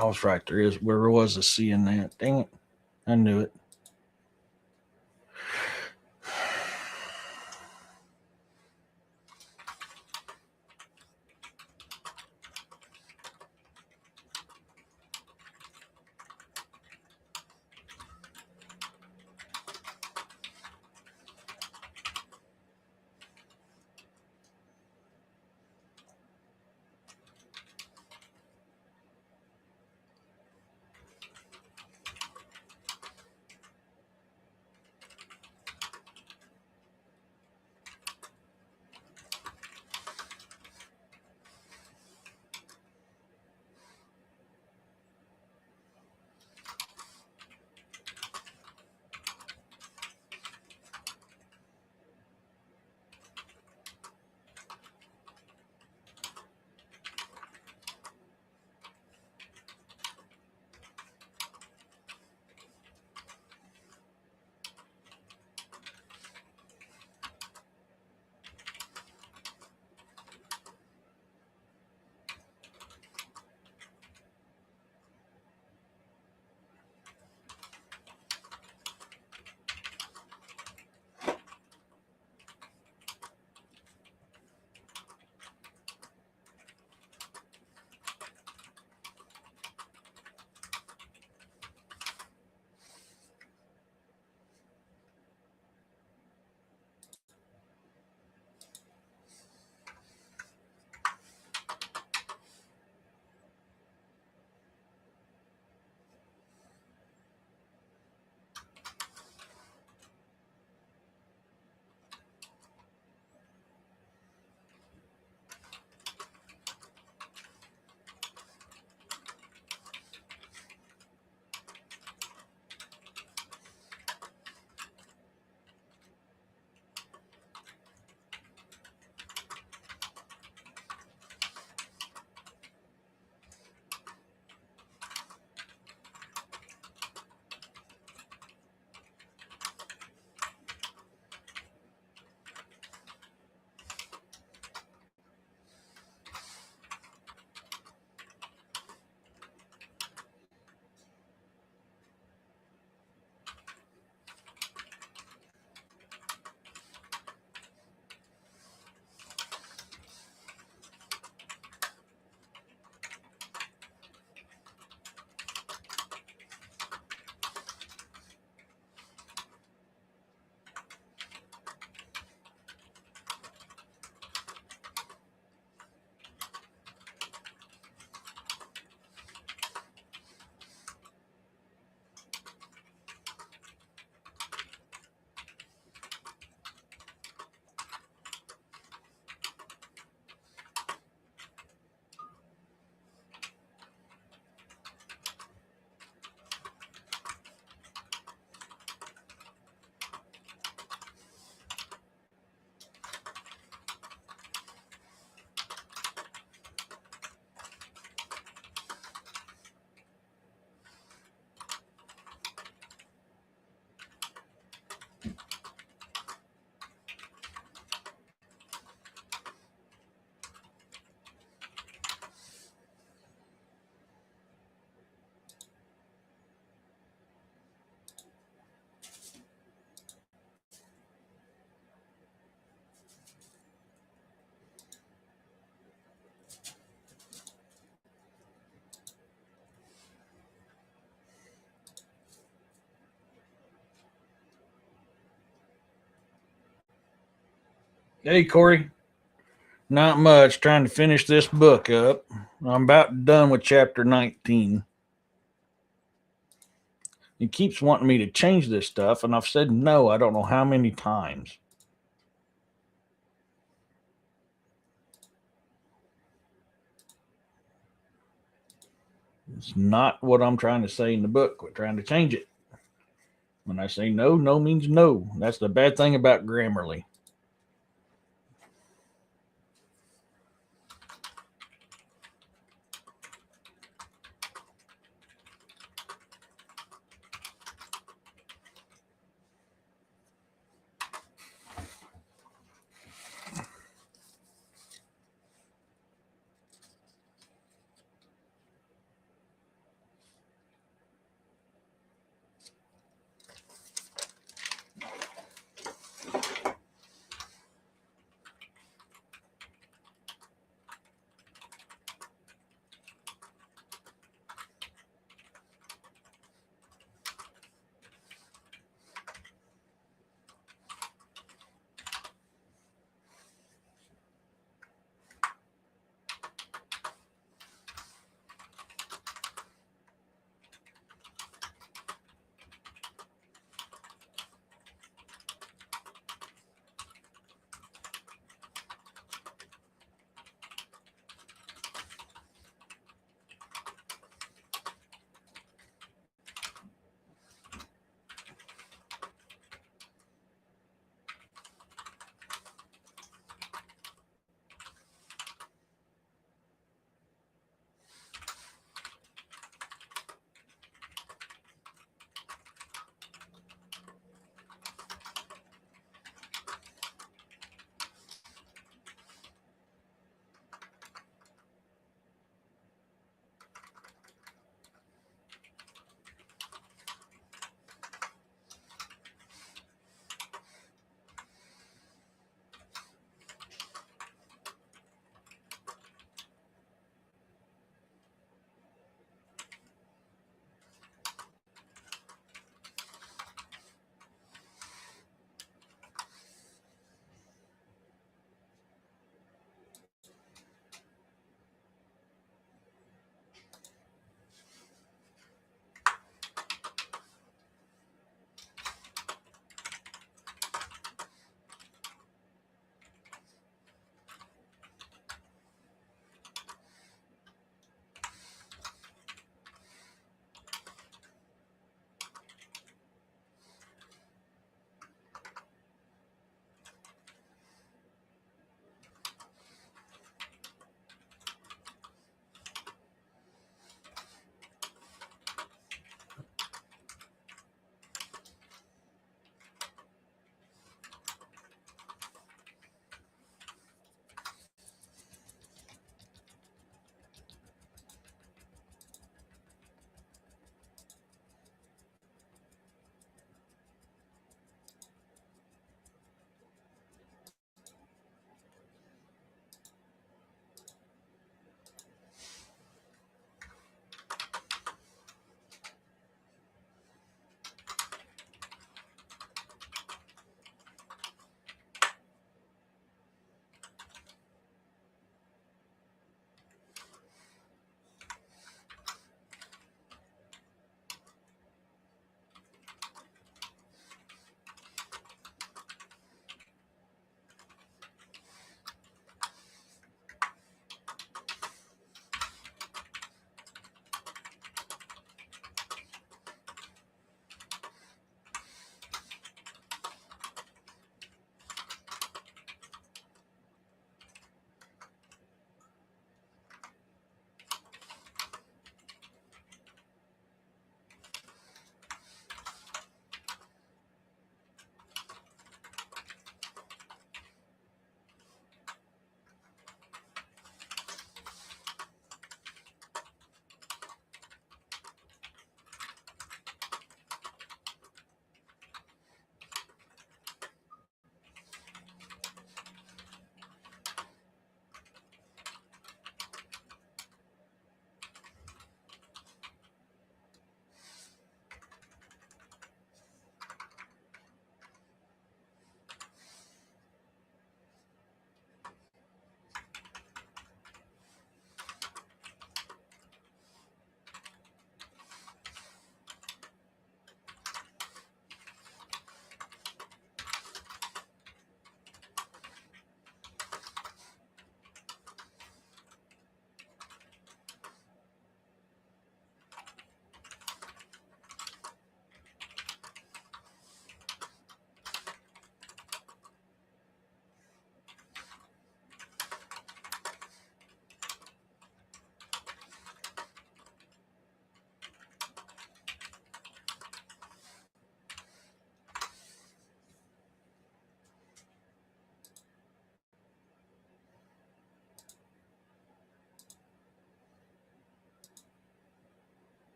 I was right. Where was the C in that? Dang it. I knew it. Hey, Corey. Not much. Trying to finish this book up. I'm about done with chapter 19. He keeps wanting me to change this stuff, and I've said no, I don't know how many times. It's not what I'm trying to say in the book. We're trying to change it. When I say no, no means no. That's the bad thing about Grammarly.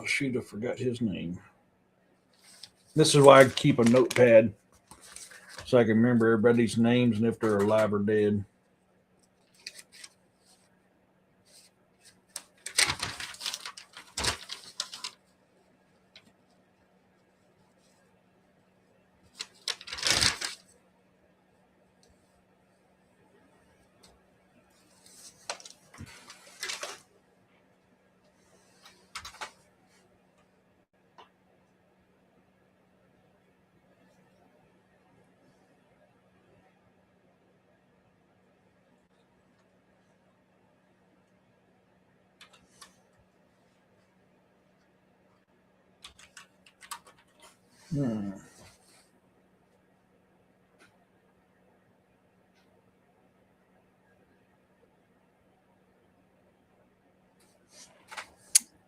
Shoot, I forgot his name. This is why I keep a notepad so I can remember everybody's names and if they're alive or dead.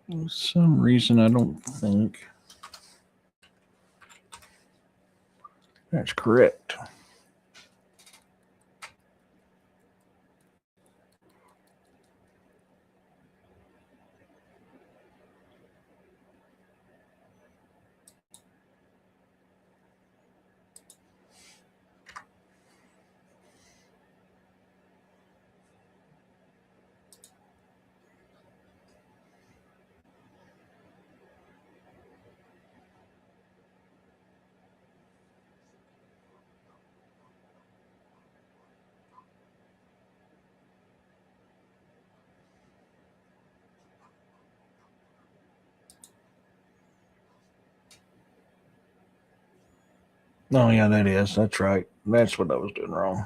For some reason, I don't think that's correct. Oh, yeah, that is. That's right. That's what I was doing wrong.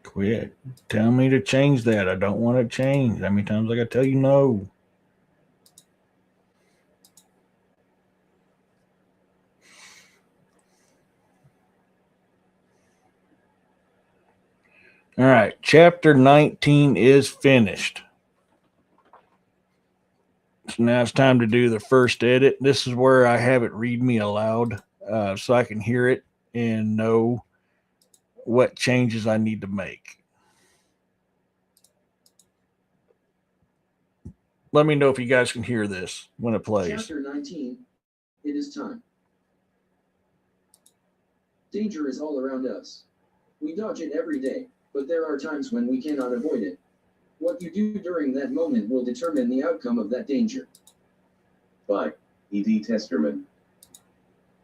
Quit. Tell me to change that. I don't want to change. How many times I got to tell you no? All right. Chapter 19 is finished. So now it's time to do the first edit. This is where I have it read me aloud so I can hear it and know what changes I need to make. Let me know if you guys can hear this when it plays. Chapter 19. It is time. Danger is all around us. We dodge it every day, but there are times when we cannot avoid it. What you do during that moment will determine the outcome of that danger. By E.D. Testerman.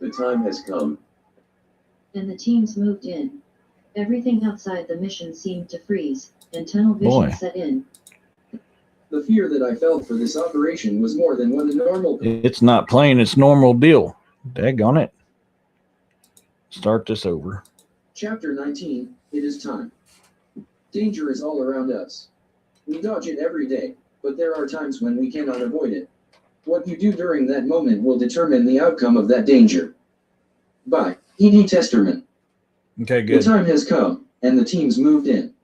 The time has come. And the teams moved in. Everything outside the mission seemed to freeze, and tunnel vision set in. The fear that I felt for this operation was more than what a normal... It's not playing its normal deal. Daggone it. Start this over. Chapter 19. It is time. Danger is all around us. We dodge it every day, but there are times when we cannot avoid it. What you do during that moment will determine the outcome of that danger. By E.D. Testerman. Okay, good. The time has come, and the teams moved in.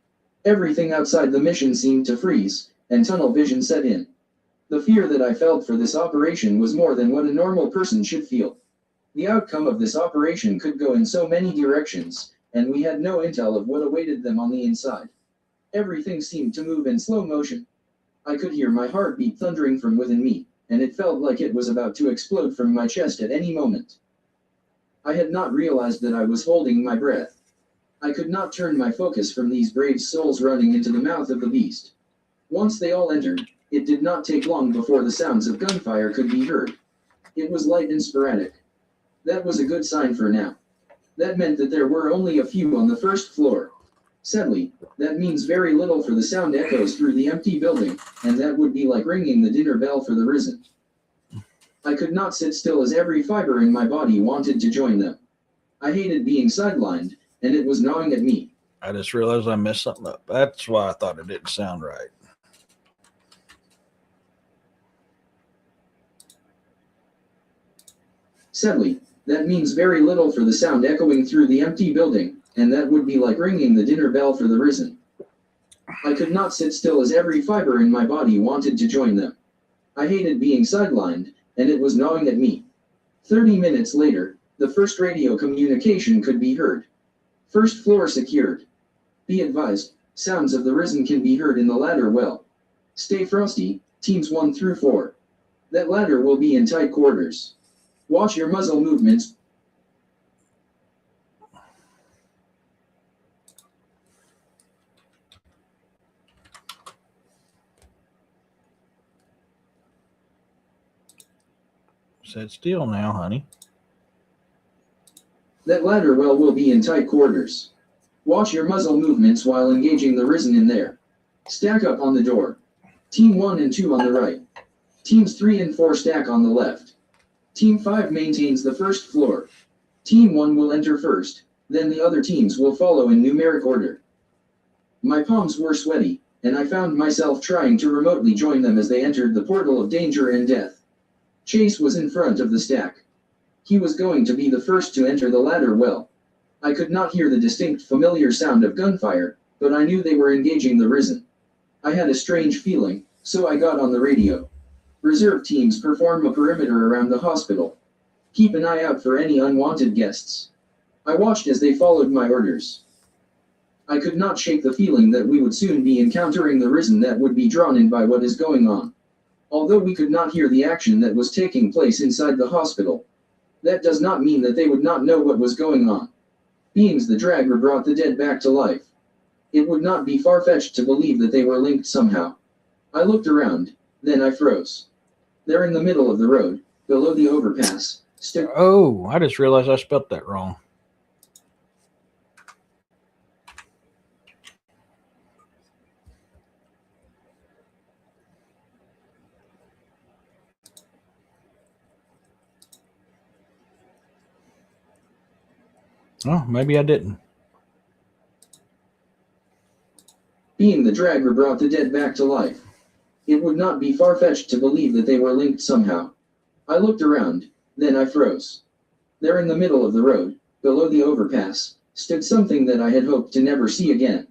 Everything outside the mission seemed to freeze, and tunnel vision set in. The fear that I felt for this operation was more than what a normal person should feel. The outcome of this operation could go in so many directions, and we had no intel of what awaited them on the inside. Everything seemed to move in slow motion. I could hear my heartbeat thundering from within me, and it felt like it was about to explode from my chest at any moment. I had not realized that I was holding my breath. I could not turn my focus from these brave souls running into the mouth of the beast. Once they all entered, it did not take long before the sounds of gunfire could be heard. It was light and sporadic. That was a good sign for now. That meant that there were only a few on the first floor. Sadly, that means very little for the sound echoes through the empty building, and that would be like ringing the dinner bell for the risen. I could not sit still as every fiber in my body wanted to join them. I hated being sidelined, and it was gnawing at me. I just realized I messed something up. That's why I thought it didn't sound right. Sadly, that means very little for the sound echoing through the empty building, and that would be like ringing the dinner bell for the risen. I could not sit still as every fiber in my body wanted to join them. I hated being sidelined, and it was gnawing at me. 30 minutes later, the first radio communication could be heard. First floor secured. Be advised, sounds of the risen can be heard in the ladder well. Stay frosty, teams 1 through 4. That ladder will be in tight quarters. Watch your muzzle movements. Sit still now, honey. That ladder well will be in tight quarters. Watch your muzzle movements while engaging the risen in there. Stack up on the door. Team 1 and 2 on the right. Teams 3 and 4 stack on the left. Team 5 maintains the first floor. Team 1 will enter first, then the other teams will follow in numeric order. My palms were sweaty, and I found myself trying to remotely join them as they entered the portal of danger and death. Chase was in front of the stack. He was going to be the first to enter the ladder well. I could not hear the distinct familiar sound of gunfire, but I knew they were engaging the risen. I had a strange feeling, so I got on the radio. Reserve teams perform a perimeter around the hospital. Keep an eye out for any unwanted guests. I watched as they followed my orders. I could not shake the feeling that we would soon be encountering the risen that would be drawn in by what is going on. Although we could not hear the action that was taking place inside the hospital, that does not mean that they would not know what was going on. Beings the Draugr brought the dead back to life. It would not be far-fetched to believe that they were linked somehow. I looked around, then I froze. There in the middle of the road, below the overpass, stood... Oh, I just realized I spelled that wrong. Oh, maybe I didn't. Being the Draugr brought the dead back to life. It would not be far-fetched to believe that they were linked somehow. I looked around, then I froze. There in the middle of the road, below the overpass, stood something that I had hoped to never see again.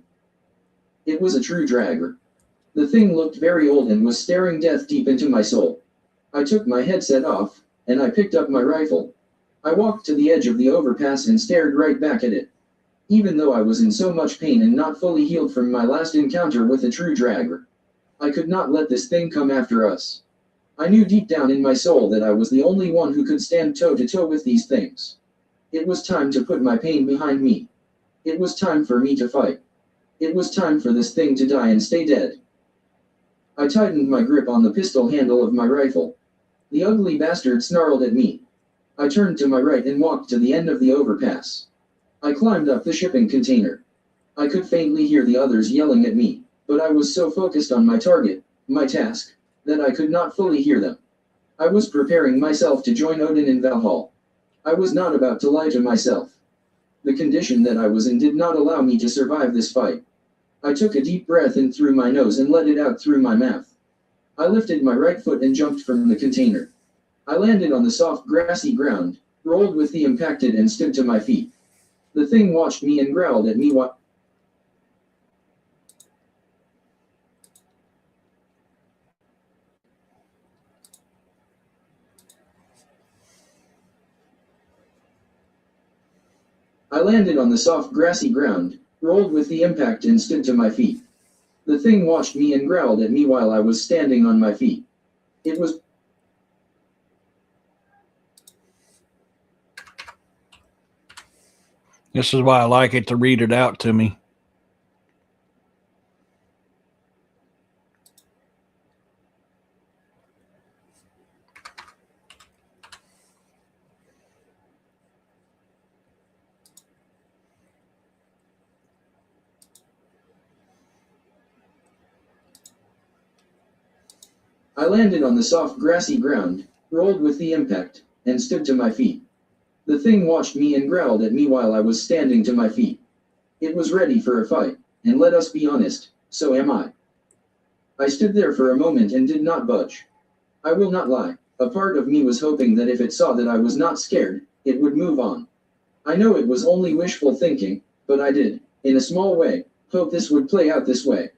It was a true Draugr. The thing looked very old and was staring death deep into my soul. I took my headset off, and I picked up my rifle. I walked to the edge of the overpass and stared right back at it. Even though I was in so much pain and not fully healed from my last encounter with a true Draugr, I could not let this thing come after us. I knew deep down in my soul that I was the only one who could stand toe-to-toe with these things. It was time to put my pain behind me. It was time for me to fight. It was time for this thing to die and stay dead. I tightened my grip on the pistol handle of my rifle. The ugly bastard snarled at me. I turned to my right and walked to the end of the overpass. I climbed up the shipping container. I could faintly hear the others yelling at me, but I was so focused on my target, my task, that I could not fully hear them. I was preparing myself to join Odin in Valhall. I was not about to lie to myself. The condition that I was in did not allow me to survive this fight. I took a deep breath in through my nose and let it out through my mouth. I lifted my right foot and jumped from the container. I landed on the soft grassy ground, rolled with the impact and stood to my feet. The thing watched me and growled at me while... I landed on the soft grassy ground, rolled with the impact and stood to my feet. The thing watched me and growled at me while I was standing on my feet. It was... This is why I like it to read it out to me. I landed on the soft grassy ground, rolled with the impact, and stood to my feet. The thing watched me and growled at me while I was standing to my feet. It was ready for a fight, and let us be honest, so am I. I stood there for a moment and did not budge. I will not lie, a part of me was hoping that if it saw that I was not scared, it would move on. I know it was only wishful thinking, but I did, in a small way, hope this would play out this way.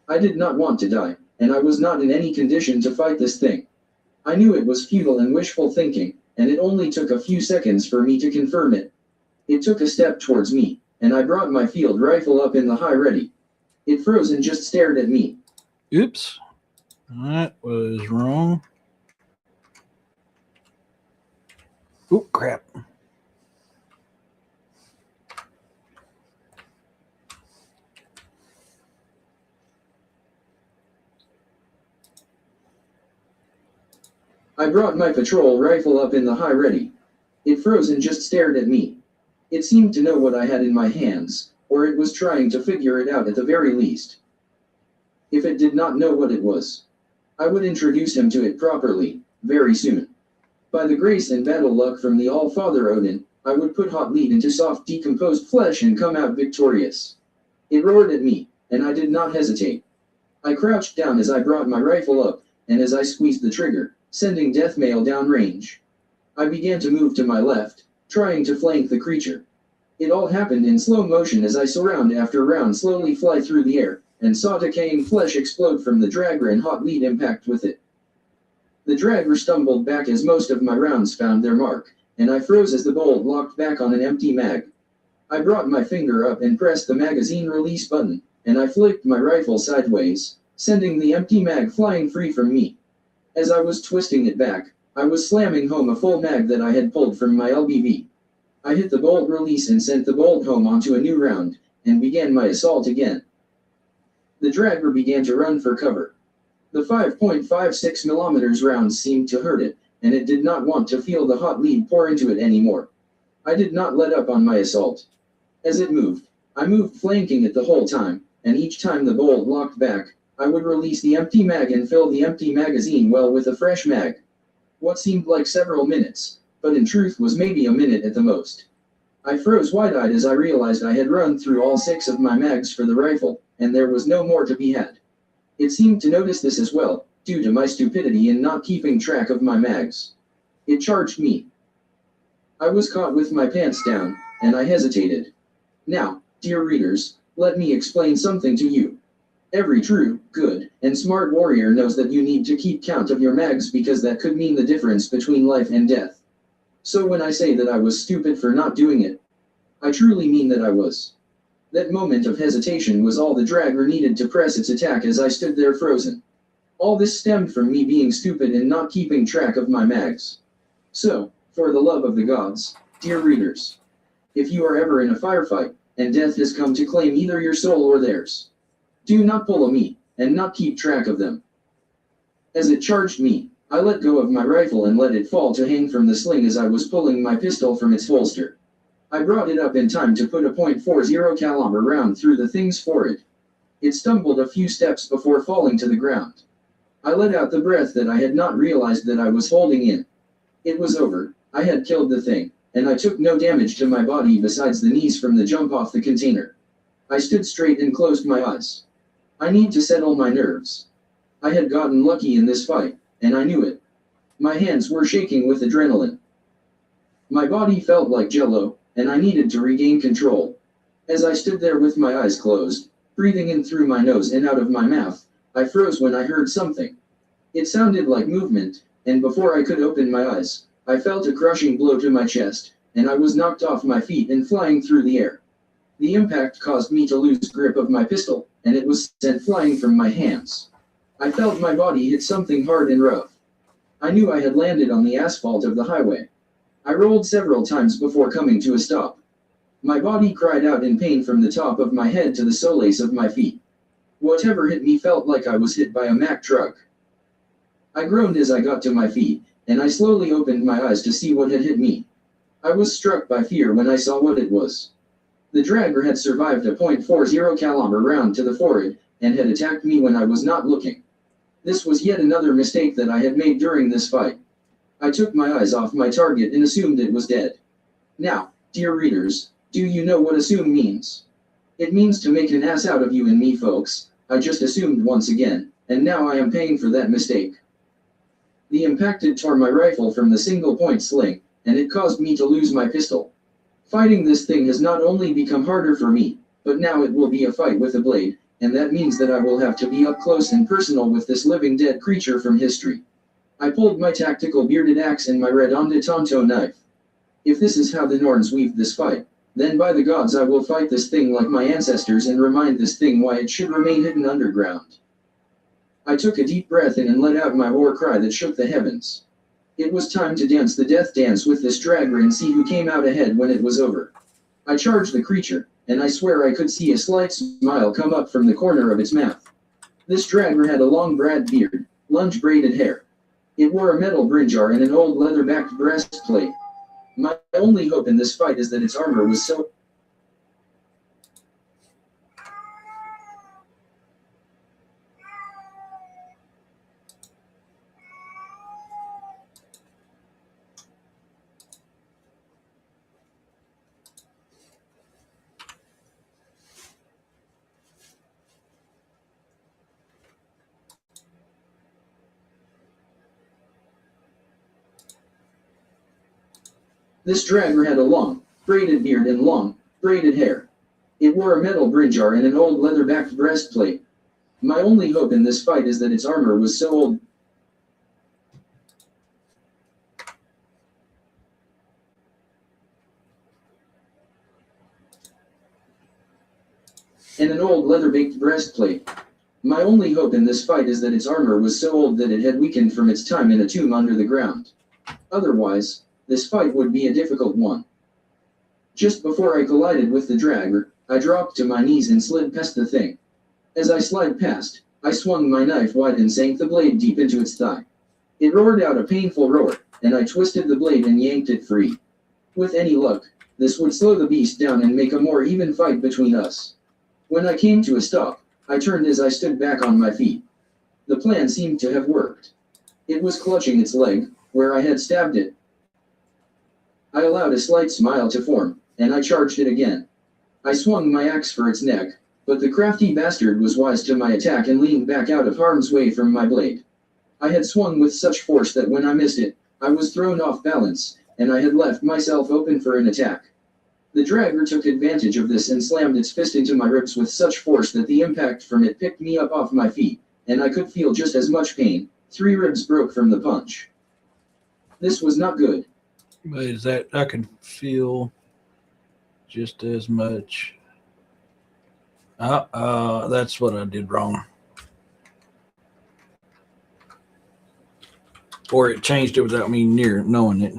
I did not want to die, and I was not in any condition to fight this thing. I knew it was futile and wishful thinking, and it only took a few seconds for me to confirm it. It took a step towards me, and I brought my field rifle up in the high ready. It froze and just stared at me. Oops. That was wrong. Oh, crap. I brought my patrol rifle up in the high ready. It froze and just stared at me. It seemed to know what I had in my hands, or it was trying to figure it out at the very least. If it did not know what it was, I would introduce him to it properly, very soon. By the grace and battle luck from the All-Father Odin, I would put hot lead into soft decomposed flesh and come out victorious. It roared at me, and I did not hesitate. I crouched down as I brought my rifle up, and as I squeezed the trigger, sending death mail down range. I began to move to my left, trying to flank the creature. It all happened in slow motion as I saw round after round slowly fly through the air, and saw decaying flesh explode from the Draugr and hot lead impact with it. The Draugr stumbled back as most of my rounds found their mark, and I froze as the bolt locked back on an empty mag. I brought my finger up and pressed the magazine release button, and I flicked my rifle sideways, sending the empty mag flying free from me. As I was twisting it back, I was slamming home a full mag that I had pulled from my LBV. I hit the bolt release and sent the bolt home onto a new round, and began my assault again. The Draugr began to run for cover. The 5.56 millimeters rounds seemed to hurt it, and it did not want to feel the hot lead pour into it anymore. I did not let up on my assault. As it moved, I moved flanking it the whole time, and each time the bolt locked back, I would release the empty mag and fill the empty magazine well with a fresh mag. What seemed like several minutes, but in truth was maybe a minute at the most. I froze wide-eyed as I realized I had run through all 6 of my mags for the rifle, and there was no more to be had. It seemed to notice this as well, due to my stupidity in not keeping track of my mags. It charged me. I was caught with my pants down, and I hesitated. Now, dear readers, let me explain something to you. Every true, good, and smart warrior knows that you need to keep count of your mags because that could mean the difference between life and death. So when I say that I was stupid for not doing it, I truly mean that I was. That moment of hesitation was all the Draugr needed to press its attack as I stood there frozen. All this stemmed from me being stupid and not keeping track of my mags. So, for the love of the gods, dear readers, if you are ever in a firefight, and death has come to claim either your soul or theirs, do not pull a me, and not keep track of them. As it charged me, I let go of my rifle and let it fall to hang from the sling as I was pulling my pistol from its holster. I brought it up in time to put a .40 caliber round through the thing's forehead. It stumbled a few steps before falling to the ground. I let out the breath that I had not realized that I was holding in. It was over, I had killed the thing, and I took no damage to my body besides the knees from the jump off the container. I stood straight and closed my eyes. I need to settle my nerves. I had gotten lucky in this fight, and I knew it. My hands were shaking with adrenaline. My body felt like jello, and I needed to regain control. As I stood there with my eyes closed, breathing in through my nose and out of my mouth, I froze when I heard something. It sounded like movement, and before I could open my eyes, I felt a crushing blow to my chest, and I was knocked off my feet and flying through the air. The impact caused me to lose grip of my pistol, and it was sent flying from my hands. I felt my body hit something hard and rough. I knew I had landed on the asphalt of the highway. I rolled several times before coming to a stop. My body cried out in pain from the top of my head to the soles of my feet. Whatever hit me felt like I was hit by a Mack truck. I groaned as I got to my feet, and I slowly opened my eyes to see what had hit me. I was struck by fear when I saw what it was. The Draugr had survived a .40 caliber round to the forehead, and had attacked me when I was not looking. This was yet another mistake that I had made during this fight. I took my eyes off my target and assumed it was dead. Now, dear readers, do you know what assume means? It means to make an ass out of you and me, folks. I just assumed once again, and now I am paying for that mistake. The impact tore my rifle from the single-point sling, and it caused me to lose my pistol. Fighting this thing has not only become harder for me, but now it will be a fight with a blade, and that means that I will have to be up close and personal with this living dead creature from history. I pulled my tactical bearded axe and my redondo tonto knife. If this is how the Norns weaved this fight, then by the gods I will fight this thing like my ancestors and remind this thing why it should remain hidden underground. I took a deep breath in and let out my war cry that shook the heavens. It was time to dance the death dance with this Draugr and see who came out ahead when it was over. I charged the creature, and I swear I could see a slight smile come up from the corner of its mouth. This Draugr had a long brad beard, lunge braided hair. It wore a metal brinjar and an old leather-backed breastplate. My only hope in this fight is that its armor was so... This Draugr had a long, braided beard and long, braided hair. It wore a metal brinjar and an old leather-backed breastplate. My only hope in this fight is that its armor was so old. And an old leather-baked breastplate. My only hope in this fight is that its armor was so old that it had weakened from its time in a tomb under the ground. Otherwise, this fight would be a difficult one. Just before I collided with the Draugr, I dropped to my knees and slid past the thing. As I slid past, I swung my knife wide and sank the blade deep into its thigh. It roared out a painful roar, and I twisted the blade and yanked it free. With any luck, this would slow the beast down and make a more even fight between us. When I came to a stop, I turned as I stood back on my feet. The plan seemed to have worked. It was clutching its leg, where I had stabbed it. I allowed a slight smile to form, and I charged it again. I swung my axe for its neck, but the crafty bastard was wise to my attack and leaned back out of harm's way from my blade. I had swung with such force that when I missed it, I was thrown off balance, and I had left myself open for an attack. The Draugr took advantage of this and slammed its fist into my ribs with such force that the impact from it picked me up off my feet, and I could feel just as much pain. 3 ribs broke from the punch. This was not good. But is that I can feel just as much. That's what I did wrong. Or it changed it without me near knowing it.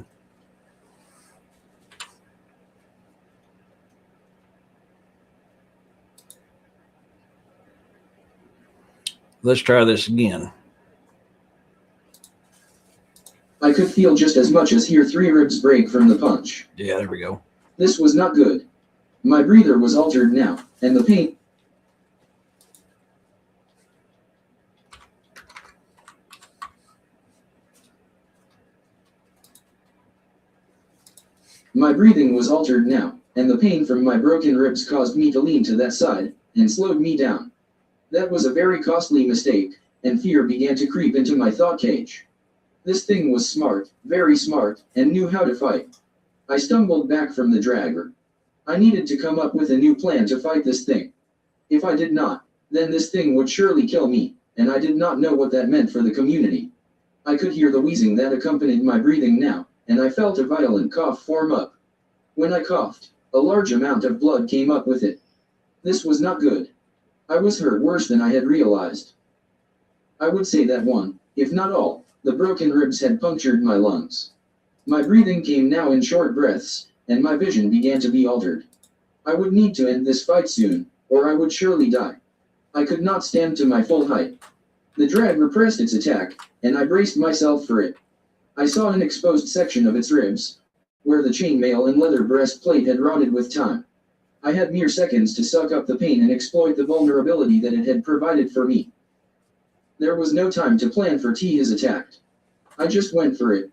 Let's try this again. I could feel just as much as hear 3 ribs break from the punch. Yeah, there we go. This was not good. My breather was altered now, and the pain... My breathing was altered now, and the pain from my broken ribs caused me to lean to that side, and slowed me down. That was a very costly mistake, and fear began to creep into my thought cage. This thing was smart, very smart, and knew how to fight. I stumbled back from the Draugr. I needed to come up with a new plan to fight this thing. If I did not, then this thing would surely kill me, and I did not know what that meant for the community. I could hear the wheezing that accompanied my breathing now, and I felt a violent cough form up. When I coughed, a large amount of blood came up with it. This was not good. I was hurt worse than I had realized. I would say that one, if not all, the broken ribs had punctured my lungs. My breathing came now in short breaths, and my vision began to be altered. I would need to end this fight soon, or I would surely die. I could not stand to my full height. The Draugr pressed its attack, and I braced myself for it. I saw an exposed section of its ribs, where the chainmail and leather breastplate had rotted with time. I had mere seconds to suck up the pain and exploit the vulnerability that it had provided for me. There was no time to plan for T his attack. I just went for it.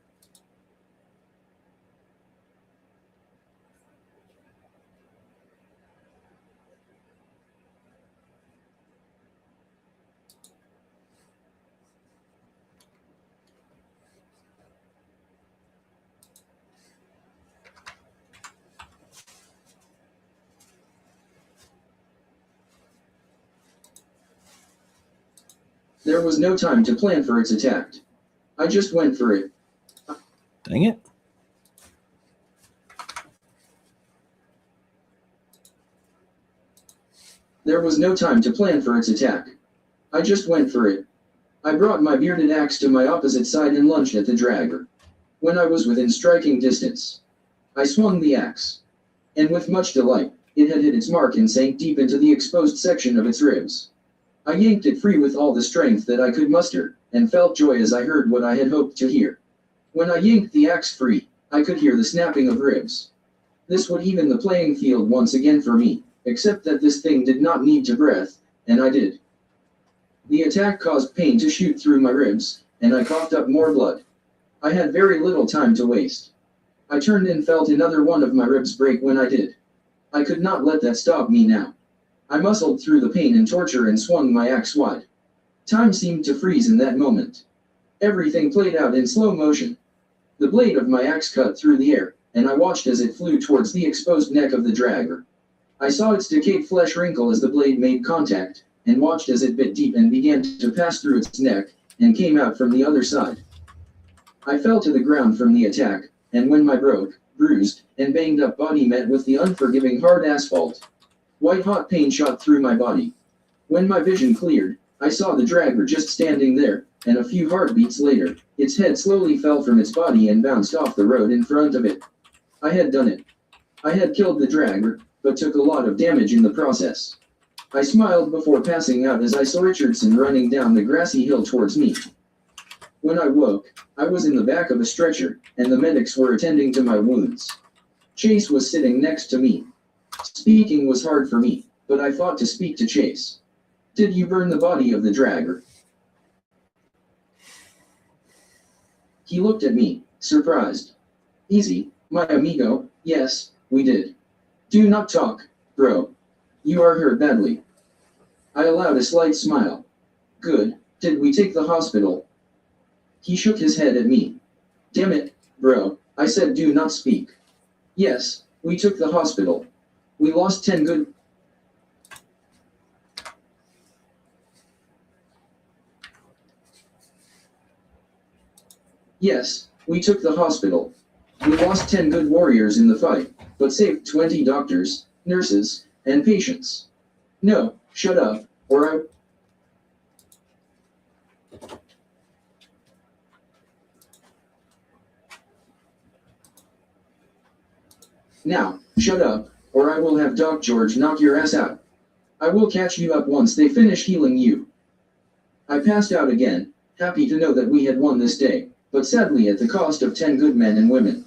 There was no time to plan for its attack. I just went for it. Dang it. There was no time to plan for its attack. I just went for it. I brought my bearded axe to my opposite side and lunged at the Draugr. When I was within striking distance, I swung the axe. And with much delight, it had hit its mark and sank deep into the exposed section of its ribs. I yanked it free with all the strength that I could muster, and felt joy as I heard what I had hoped to hear. When I yanked the axe free, I could hear the snapping of ribs. This would even the playing field once again for me, except that this thing did not need to breath, and I did. The attack caused pain to shoot through my ribs, and I coughed up more blood. I had very little time to waste. I turned and felt another one of my ribs break when I did. I could not let that stop me now. I muscled through the pain and torture and swung my axe wide. Time seemed to freeze in that moment. Everything played out in slow motion. The blade of my axe cut through the air, and I watched as it flew towards the exposed neck of the Draugr. I saw its decayed flesh wrinkle as the blade made contact, and watched as it bit deep and began to pass through its neck, and came out from the other side. I fell to the ground from the attack, and when my broke, bruised, and banged up body met with the unforgiving hard asphalt, white-hot pain shot through my body. When my vision cleared, I saw the Draugr just standing there, and a few heartbeats later, its head slowly fell from its body and bounced off the road in front of it. I had done it. I had killed the Draugr, but took a lot of damage in the process. I smiled before passing out as I saw Richardson running down the grassy hill towards me. When I woke, I was in the back of a stretcher, and the medics were attending to my wounds. Chase was sitting next to me. Speaking was hard for me, but I fought to speak to Chase. Did you burn the body of the Draugr? He looked at me, surprised. Easy, my amigo, yes, we did. Do not talk, bro. You are hurt badly. I allowed a slight smile. Good, did we take the hospital? He shook his head at me. Damn it, bro, I said do not speak. Yes, we took the hospital. We lost 10 good... Yes, we took the hospital. We lost 10 good warriors in the fight, but saved 20 doctors, nurses, and patients. No, shut up, or I... Now, shut up, or I will have Doc George knock your ass out. I will catch you up once they finish healing you. I passed out again, happy to know that we had won this day, but sadly at the cost of 10 good men and women.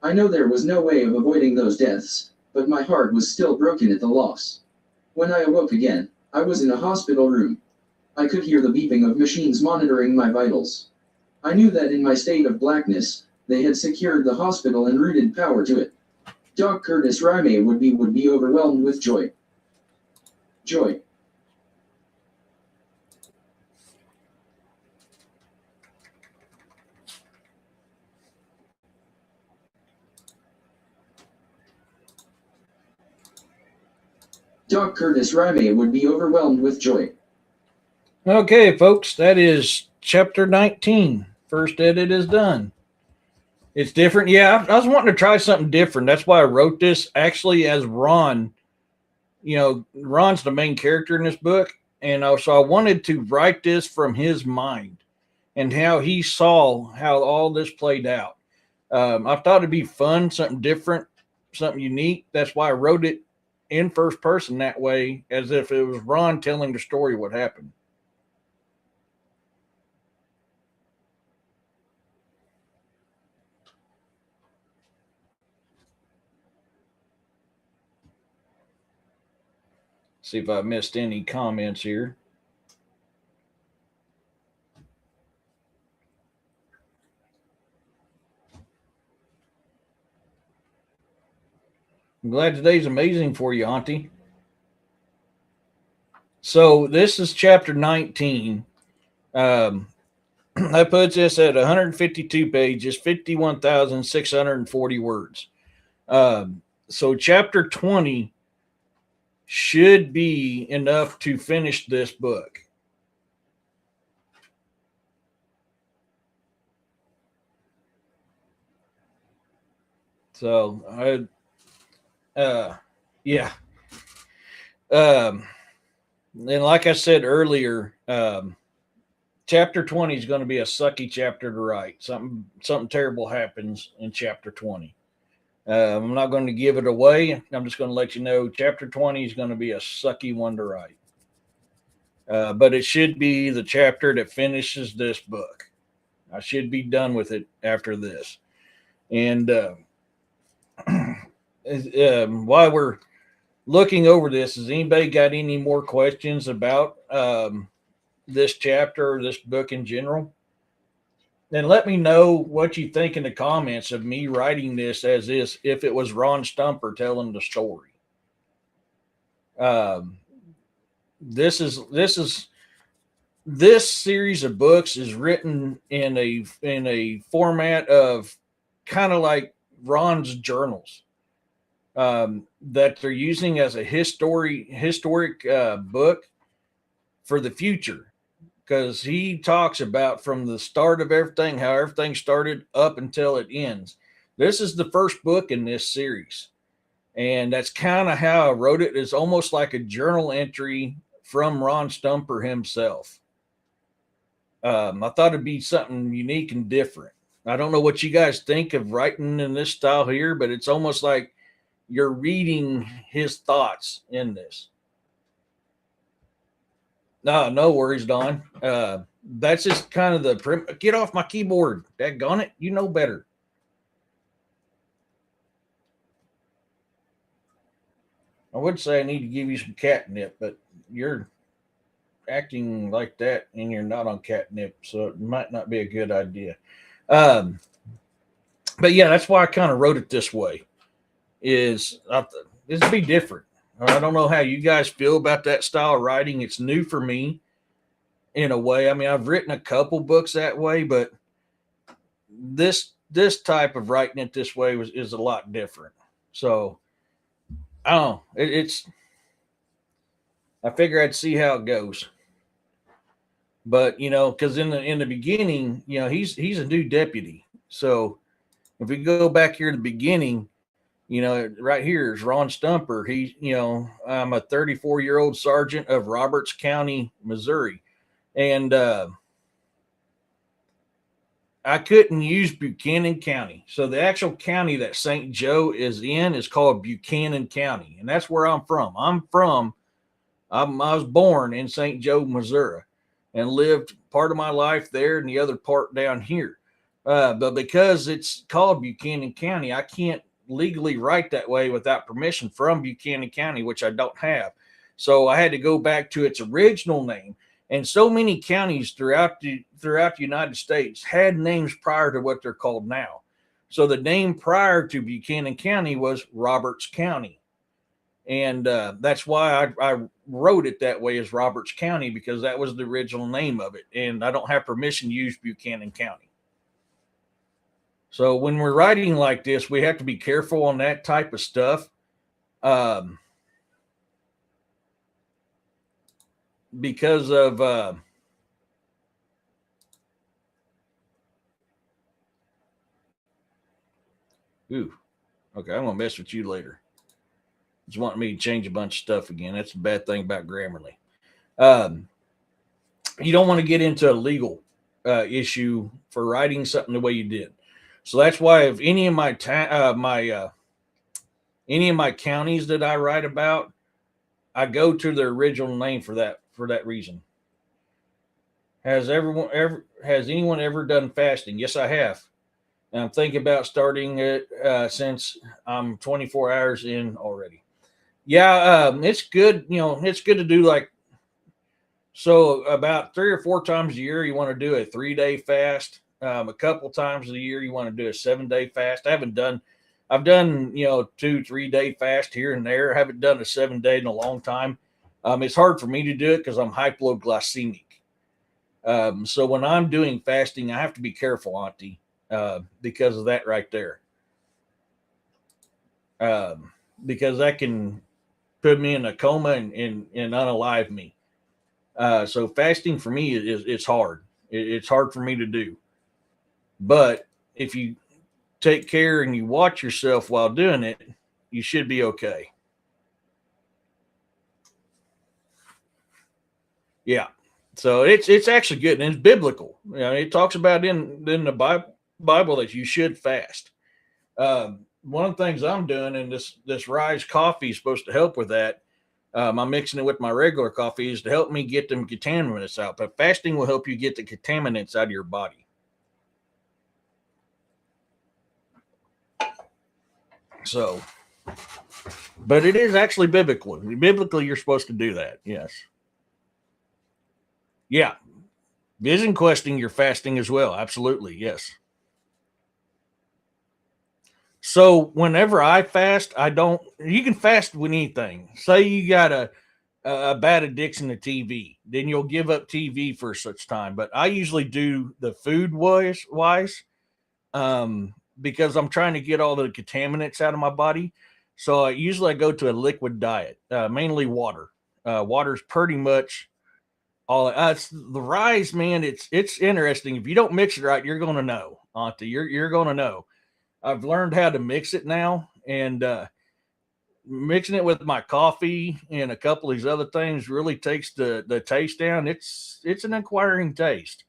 I know there was no way of avoiding those deaths, but my heart was still broken at the loss. When I awoke again, I was in a hospital room. I could hear the beeping of machines monitoring my vitals. I knew that in my state of blackness, they had secured the hospital and routed power to it. Doc Curtis Raime would be overwhelmed with joy. Joy. Doc Curtis Raime would be overwhelmed with joy. Okay, folks, that is chapter 19. First edit is done. It's different. Yeah, I was wanting to try something different. That's why I wrote this actually as Ron. You know, Ron's the main character in this book. And so I wanted to write this from his mind and how he saw how all this played out. I thought it'd be fun, something different, something unique. That's why I wrote it in first person that way, as if it was Ron telling the story what happened. See if I missed any comments here. I'm glad today's amazing for you, Auntie. So this is chapter 19. That puts us at 152 pages, 51,640 words. So chapter 20 should be enough to finish this book. So yeah. And like I said earlier, chapter 20 is going to be a sucky chapter to write. Something terrible happens in chapter 20. I'm not going to give it away. I'm just going to let you know chapter 20 is going to be a sucky one to write. But it should be the chapter that finishes this book. I should be done with it after this. And while we're looking over this, has anybody got any more questions about this chapter or this book in general? Then let me know what you think in the comments of me writing this as is if it was Ron Stumper telling the story. This series of books is written in a format of kind of like Ron's journals that they're using as a historic book for the future, because he talks about from the start of everything, how everything started up until it ends. This is the first book in this series, and that's kind of how I wrote it. It's almost like a journal entry from Ron Stumper himself. I thought it'd be something unique and different. I don't know what you guys think of writing in this style here, but it's almost like you're reading his thoughts in this. No worries, Don. That's just kind of the get off my keyboard. Daggone it. You know better. I would say I need to give you some catnip, but you're acting like that and you're not on catnip, so it might not be a good idea. But yeah, that's why I kind of wrote it this way. This would be different. I don't know how you guys feel about that style of writing. It's new for me in a way. I mean, I've written a couple books that way, but this type of writing it this way is a lot different. So I don't know. I figure I'd see how it goes. But because in the beginning, he's a new deputy. So if we go back here to the beginning, right here is Ron Stumper. I'm a 34-year-old sergeant of Roberts County, Missouri. And I couldn't use Buchanan County. So the actual county that St. Joe is in is called Buchanan County. And that's where I'm from. I was born in St. Joe, Missouri, and lived part of my life there and the other part down here. But because it's called Buchanan County, I can't legally write that way without permission from Buchanan County, which I don't have. So I had to go back to its original name. And so many counties throughout the United States had names prior to what they're called now. So the name prior to Buchanan County was Roberts County. And that's why I wrote it that way as Roberts County, because that was the original name of it. And I don't have permission to use Buchanan County. So when we're writing like this, we have to be careful on that type of stuff. Because of okay, I'm gonna mess with you later. Just wanting me to change a bunch of stuff again. That's the bad thing about Grammarly. You don't want to get into a legal issue for writing something the way you did. So that's why if any of my counties that I write about, I go to their original name for that reason. Has anyone ever done fasting? Yes, I have. And I'm thinking about starting it since I'm 24 hours in already. Yeah, it's good. It's good to do so about 3 or 4 times a year, you want to do a 3-day fast. A couple times a year, you want to do a 7-day fast. I've done 2-3 day fast here and there. I haven't done a 7-day in a long time. It's hard for me to do it because I'm hypoglycemic. So when I'm doing fasting, I have to be careful, Auntie, because of that right there. Because that can put me in a coma and unalive me. So fasting for me it's hard. It's hard for me to do. But if you take care and you watch yourself while doing it, you should be okay. Yeah. So it's actually good, and it's biblical. You know, it talks about in the Bible that you should fast. One of the things I'm doing, and this Rise coffee is supposed to help with that. I'm mixing it with my regular coffee is to help me get them contaminants out. But fasting will help you get the contaminants out of your body. So, but it is actually biblical. Biblically, you're supposed to do that. Yes. Yeah. Vision questing, you're fasting as well. Absolutely. Yes. So whenever I fast, you can fast with anything. Say you got a bad addiction to TV, then you'll give up TV for such time. But I usually do the food wise, because I'm trying to get all the contaminants out of my body. So usually I go to a liquid diet, mainly water. Water's pretty much all. It's the Rise, man. It's interesting. If you don't mix it right, you're going to know, Auntie. You're going to know. I've learned how to mix it now, and mixing it with my coffee and a couple of these other things really takes the taste down. It's an acquiring taste,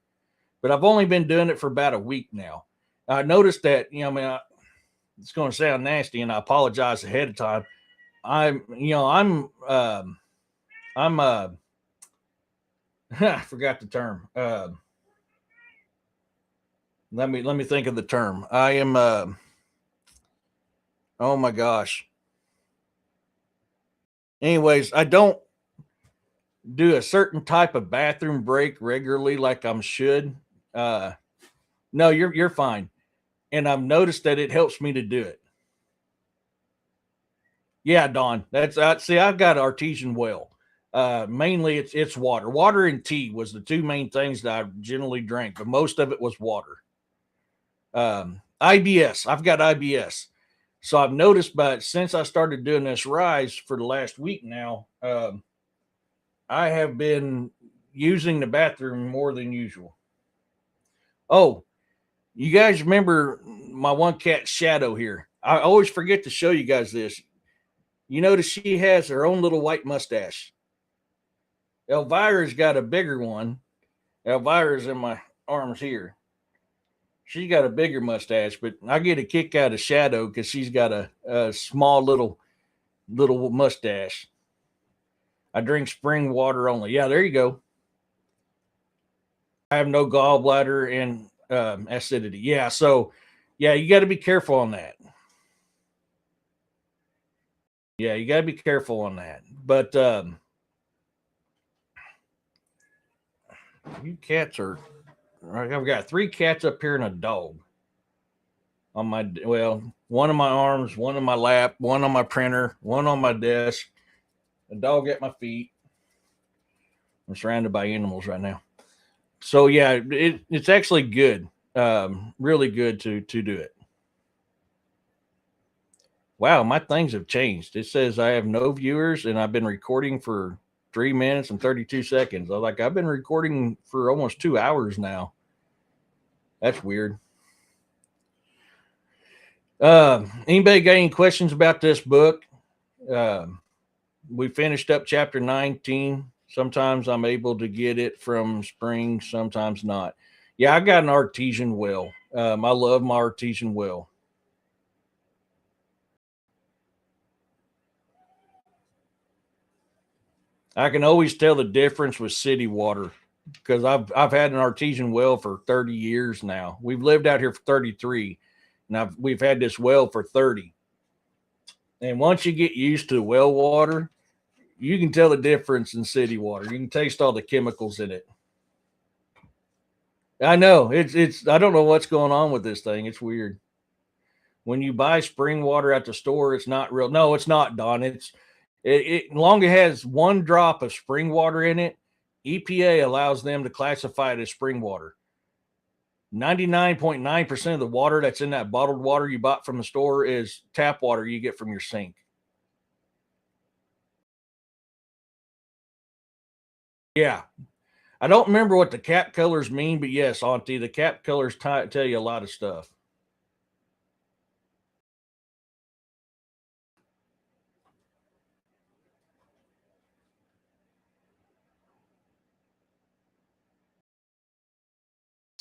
but I've only been doing it for about a week now. I noticed that, I mean, it's going to sound nasty, and I apologize ahead of time. I forgot the term. Let me think of the term. I am. Oh my gosh. Anyways, I don't do a certain type of bathroom break regularly like I should. No, you're fine. And I've noticed that it helps me to do it. Yeah, Don. That's see, I've got artesian well. Mainly it's water. Water and tea was the two main things that I generally drank, but most of it was water. IBS. I've got IBS. So I've noticed, but since I started doing this Rise for the last week now, I have been using the bathroom more than usual. Oh, you guys remember my one cat Shadow here? I always forget to show you guys this. You notice she has her own little white mustache. Elvira's got a bigger one. Elvira's in my arms here. She's got a bigger mustache, but I get a kick out of Shadow because she's got a small little mustache. I drink spring water only. Yeah, there you go. I have no gallbladder and acidity. Yeah, so yeah, you got to be careful on that. Yeah, you got to be careful on that. But you cats are. I've got 3 cats up here and a dog. On my one on my arms, one on my lap, one on my printer, one on my desk, a dog at my feet. I'm surrounded by animals right now. So yeah, it's actually good, really good to do it. Wow, my things have changed. It says I have no viewers, and I've been recording for 3 minutes and 32 seconds. I've been recording for almost 2 hours now. That's weird. Anybody got any questions about this book? We finished up chapter 19. Sometimes I'm able to get it from spring, sometimes not. Yeah, I got an artesian well. I love my artesian well. I can always tell the difference with city water because I've had an artesian well for 30 years now. We've lived out here for 33, and we've had this well for 30. And once you get used to well water, you can tell the difference in city water. You can taste all the chemicals in it. I know it's I don't know what's going on with this thing. It's weird. When you buy spring water at the store, it's not real. No, it's not, Don. It long as it has 1 drop of spring water in it, EPA allows them to classify it as spring water. 99.9% of the water that's in that bottled water you bought from the store is tap water you get from your sink. Yeah. I don't remember what the cap colors mean, but yes, Auntie, the cap colors tell you a lot of stuff.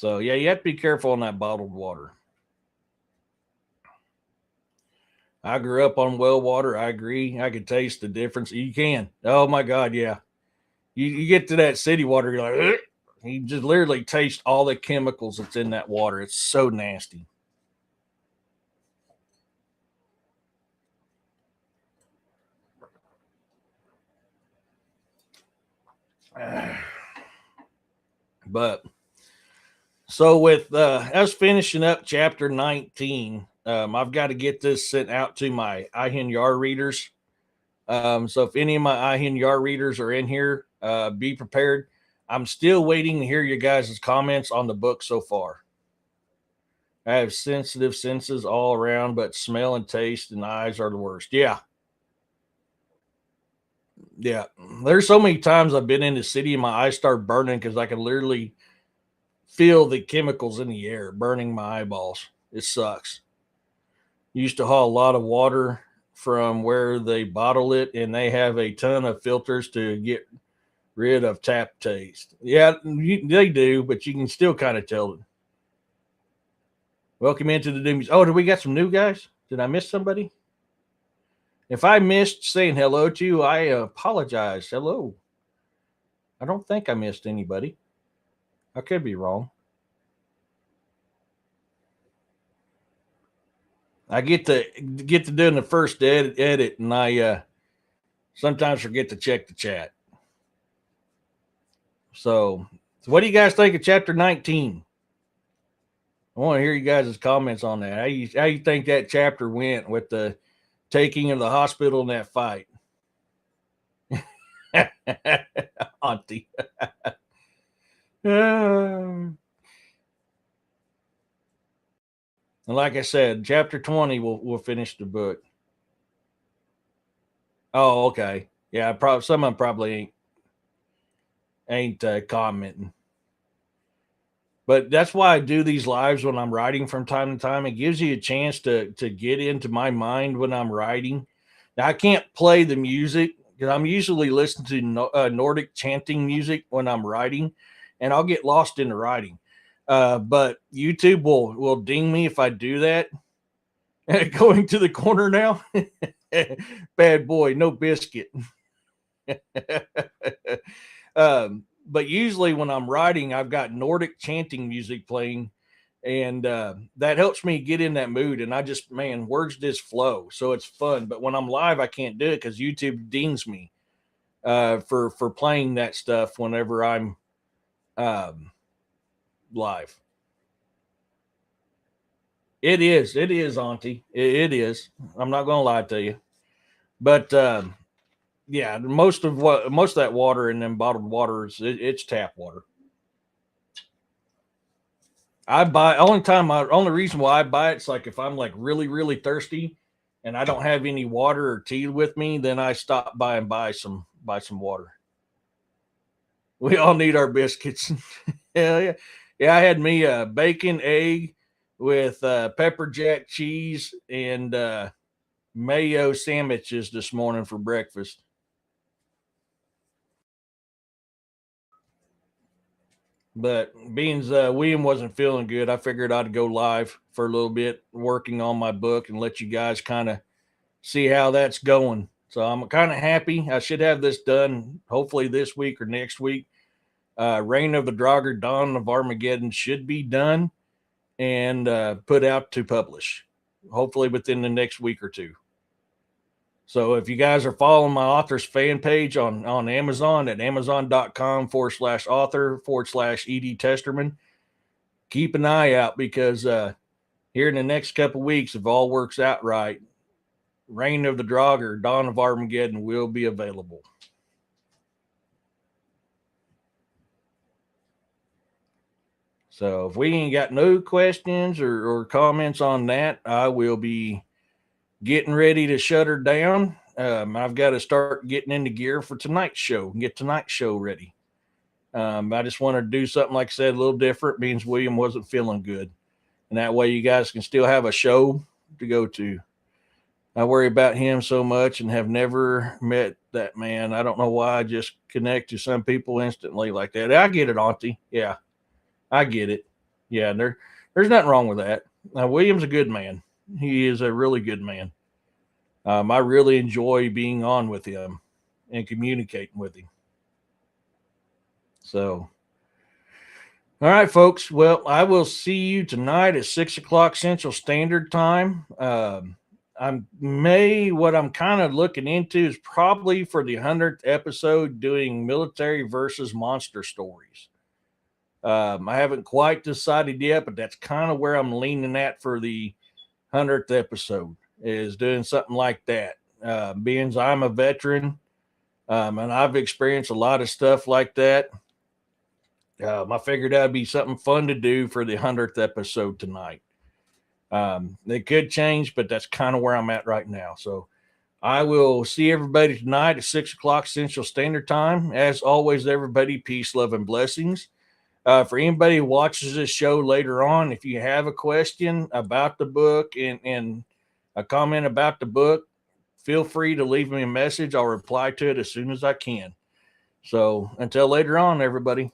So, yeah, you have to be careful on that bottled water. I grew up on well water. I agree. I could taste the difference. You can. Oh, my God, yeah. You get to that city water, you're like, ugh. You just literally taste all the chemicals that's in that water. It's so nasty. But so with us finishing up chapter 19, I've got to get this sent out to my IHNYAR readers. So if any of my IHNYAR readers are in here, be prepared. I'm still waiting to hear you guys' comments on the book so far. I have sensitive senses all around, but smell and taste and eyes are the worst. Yeah. Yeah. There's so many times I've been in the city and my eyes start burning because I can literally feel the chemicals in the air burning my eyeballs. It sucks. Used to haul a lot of water from where they bottle it, and they have a ton of filters to get rid of tap taste. Yeah, they do, but you can still kind of tell them. Welcome into the Doomies. Oh, did we got some new guys? Did I miss somebody? If I missed saying hello to you, I apologize. Hello. I don't think I missed anybody. I could be wrong. I get to doing the first edit, and I sometimes forget to check the chat. So what do you guys think of chapter 19? I want to hear you guys' comments on that. How you think that chapter went with the taking of the hospital in that fight? Auntie. And like I said, chapter 20 we'll finish the book. Oh, okay. Yeah, some of them probably ain't commenting. But that's why I do these lives when I'm writing from time to time. It gives you a chance to get into my mind when I'm writing. Now, I can't play the music because I'm usually listening to Nordic chanting music when I'm writing, and I'll get lost in the writing. But YouTube will ding me if I do that. Going to the corner now. Bad boy, no biscuit. But usually when I'm writing, I've got Nordic chanting music playing, and that helps me get in that mood. And I just, man, words just flow, so it's fun. But when I'm live, I can't do it because YouTube dings me for playing that stuff whenever I'm live. It is, Auntie. It is. I'm not gonna lie to you, but yeah, most of that water in them bottled waters, it's tap water. Only reason why I buy it's like if I'm like really, really thirsty and I don't have any water or tea with me, then I stop by and buy some water. We all need our biscuits. Yeah. I had me a bacon, egg with pepper jack cheese and mayo sandwiches this morning for breakfast. But being William wasn't feeling good, I figured I'd go live for a little bit, working on my book, and let you guys kind of see how that's going. So I'm kind of happy. I should have this done hopefully this week or next week. Reign of the Draugr, Dawn of Armageddon should be done and put out to publish, hopefully within the next week or two. So if you guys are following my author's fan page on Amazon at amazon.com/author/ED Testerman, keep an eye out because here in the next couple of weeks, if all works out right, Reign of the Draugr, Dawn of Armageddon will be available. So if we ain't got no questions or comments on that, I will be getting ready to shut her down. I've got to start getting into gear for tonight's show and get tonight's show ready. I just wanted to do something, like I said, a little different, means William wasn't feeling good. And that way you guys can still have a show to go to. I worry about him so much and have never met that man. I don't know why I just connect to some people instantly like that. I get it, Auntie. Yeah, I get it. Yeah, there's nothing wrong with that. William's a good man. He is a really good man. I really enjoy being on with him and communicating with him. So, all right, folks. Well, I will see you tonight at 6:00 Central Standard Time. What I'm kind of looking into is probably for the 100th episode doing military versus monster stories. I haven't quite decided yet, but that's kind of where I'm leaning at for the 100th episode, is doing something like that. Being as I'm a veteran, and I've experienced a lot of stuff like that, I figured that'd be something fun to do for the 100th episode tonight. They could change, but that's kind of where I'm at right now. So I will see everybody tonight at 6:00 Central Standard Time. As always, everybody, peace, love, and blessings. For anybody who watches this show later on, if you have a question about the book and a comment about the book, feel free to leave me a message. I'll reply to it as soon as I can. So until later on, everybody.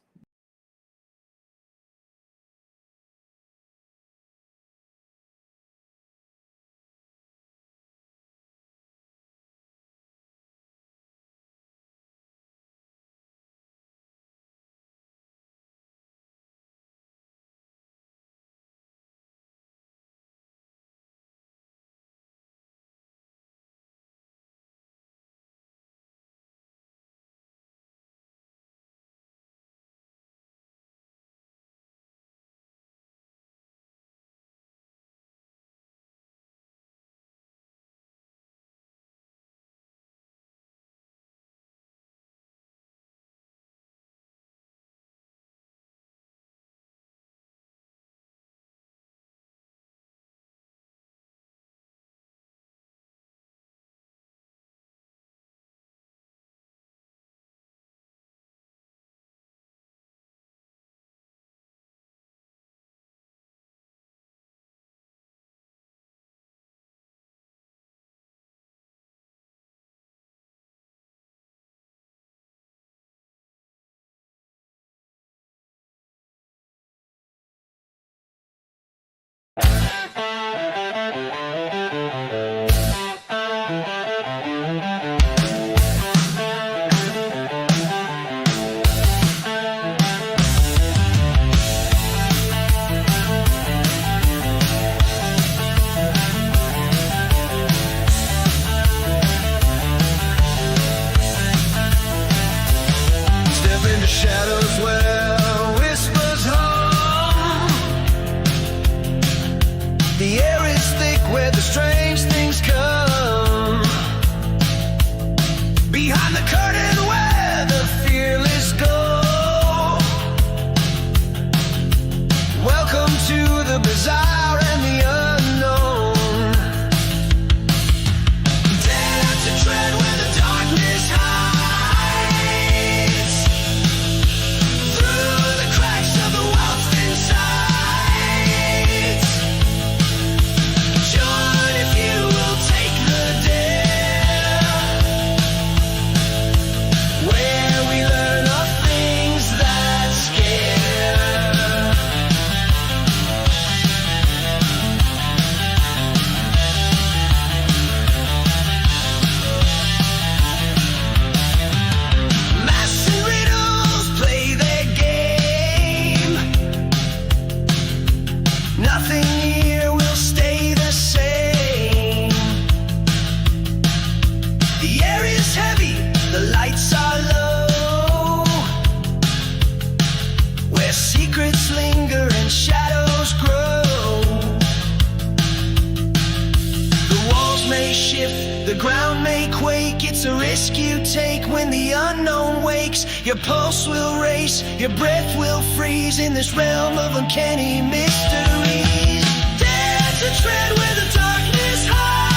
Your pulse will race, your breath will freeze in this realm of uncanny mysteries. Dare to tread where the darkness hides,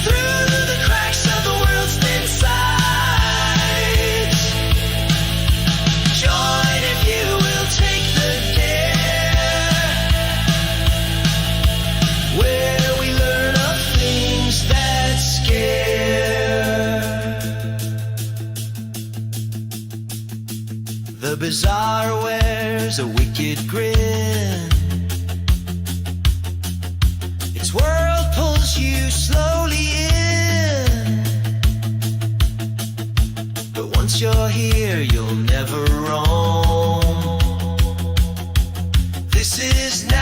through the cracks of the world's thin sides. Join if you will take the dare, where we learn of things that scare. The bizarre way grin. Its world pulls you slowly in, but once you're here, you'll never roam. This is now.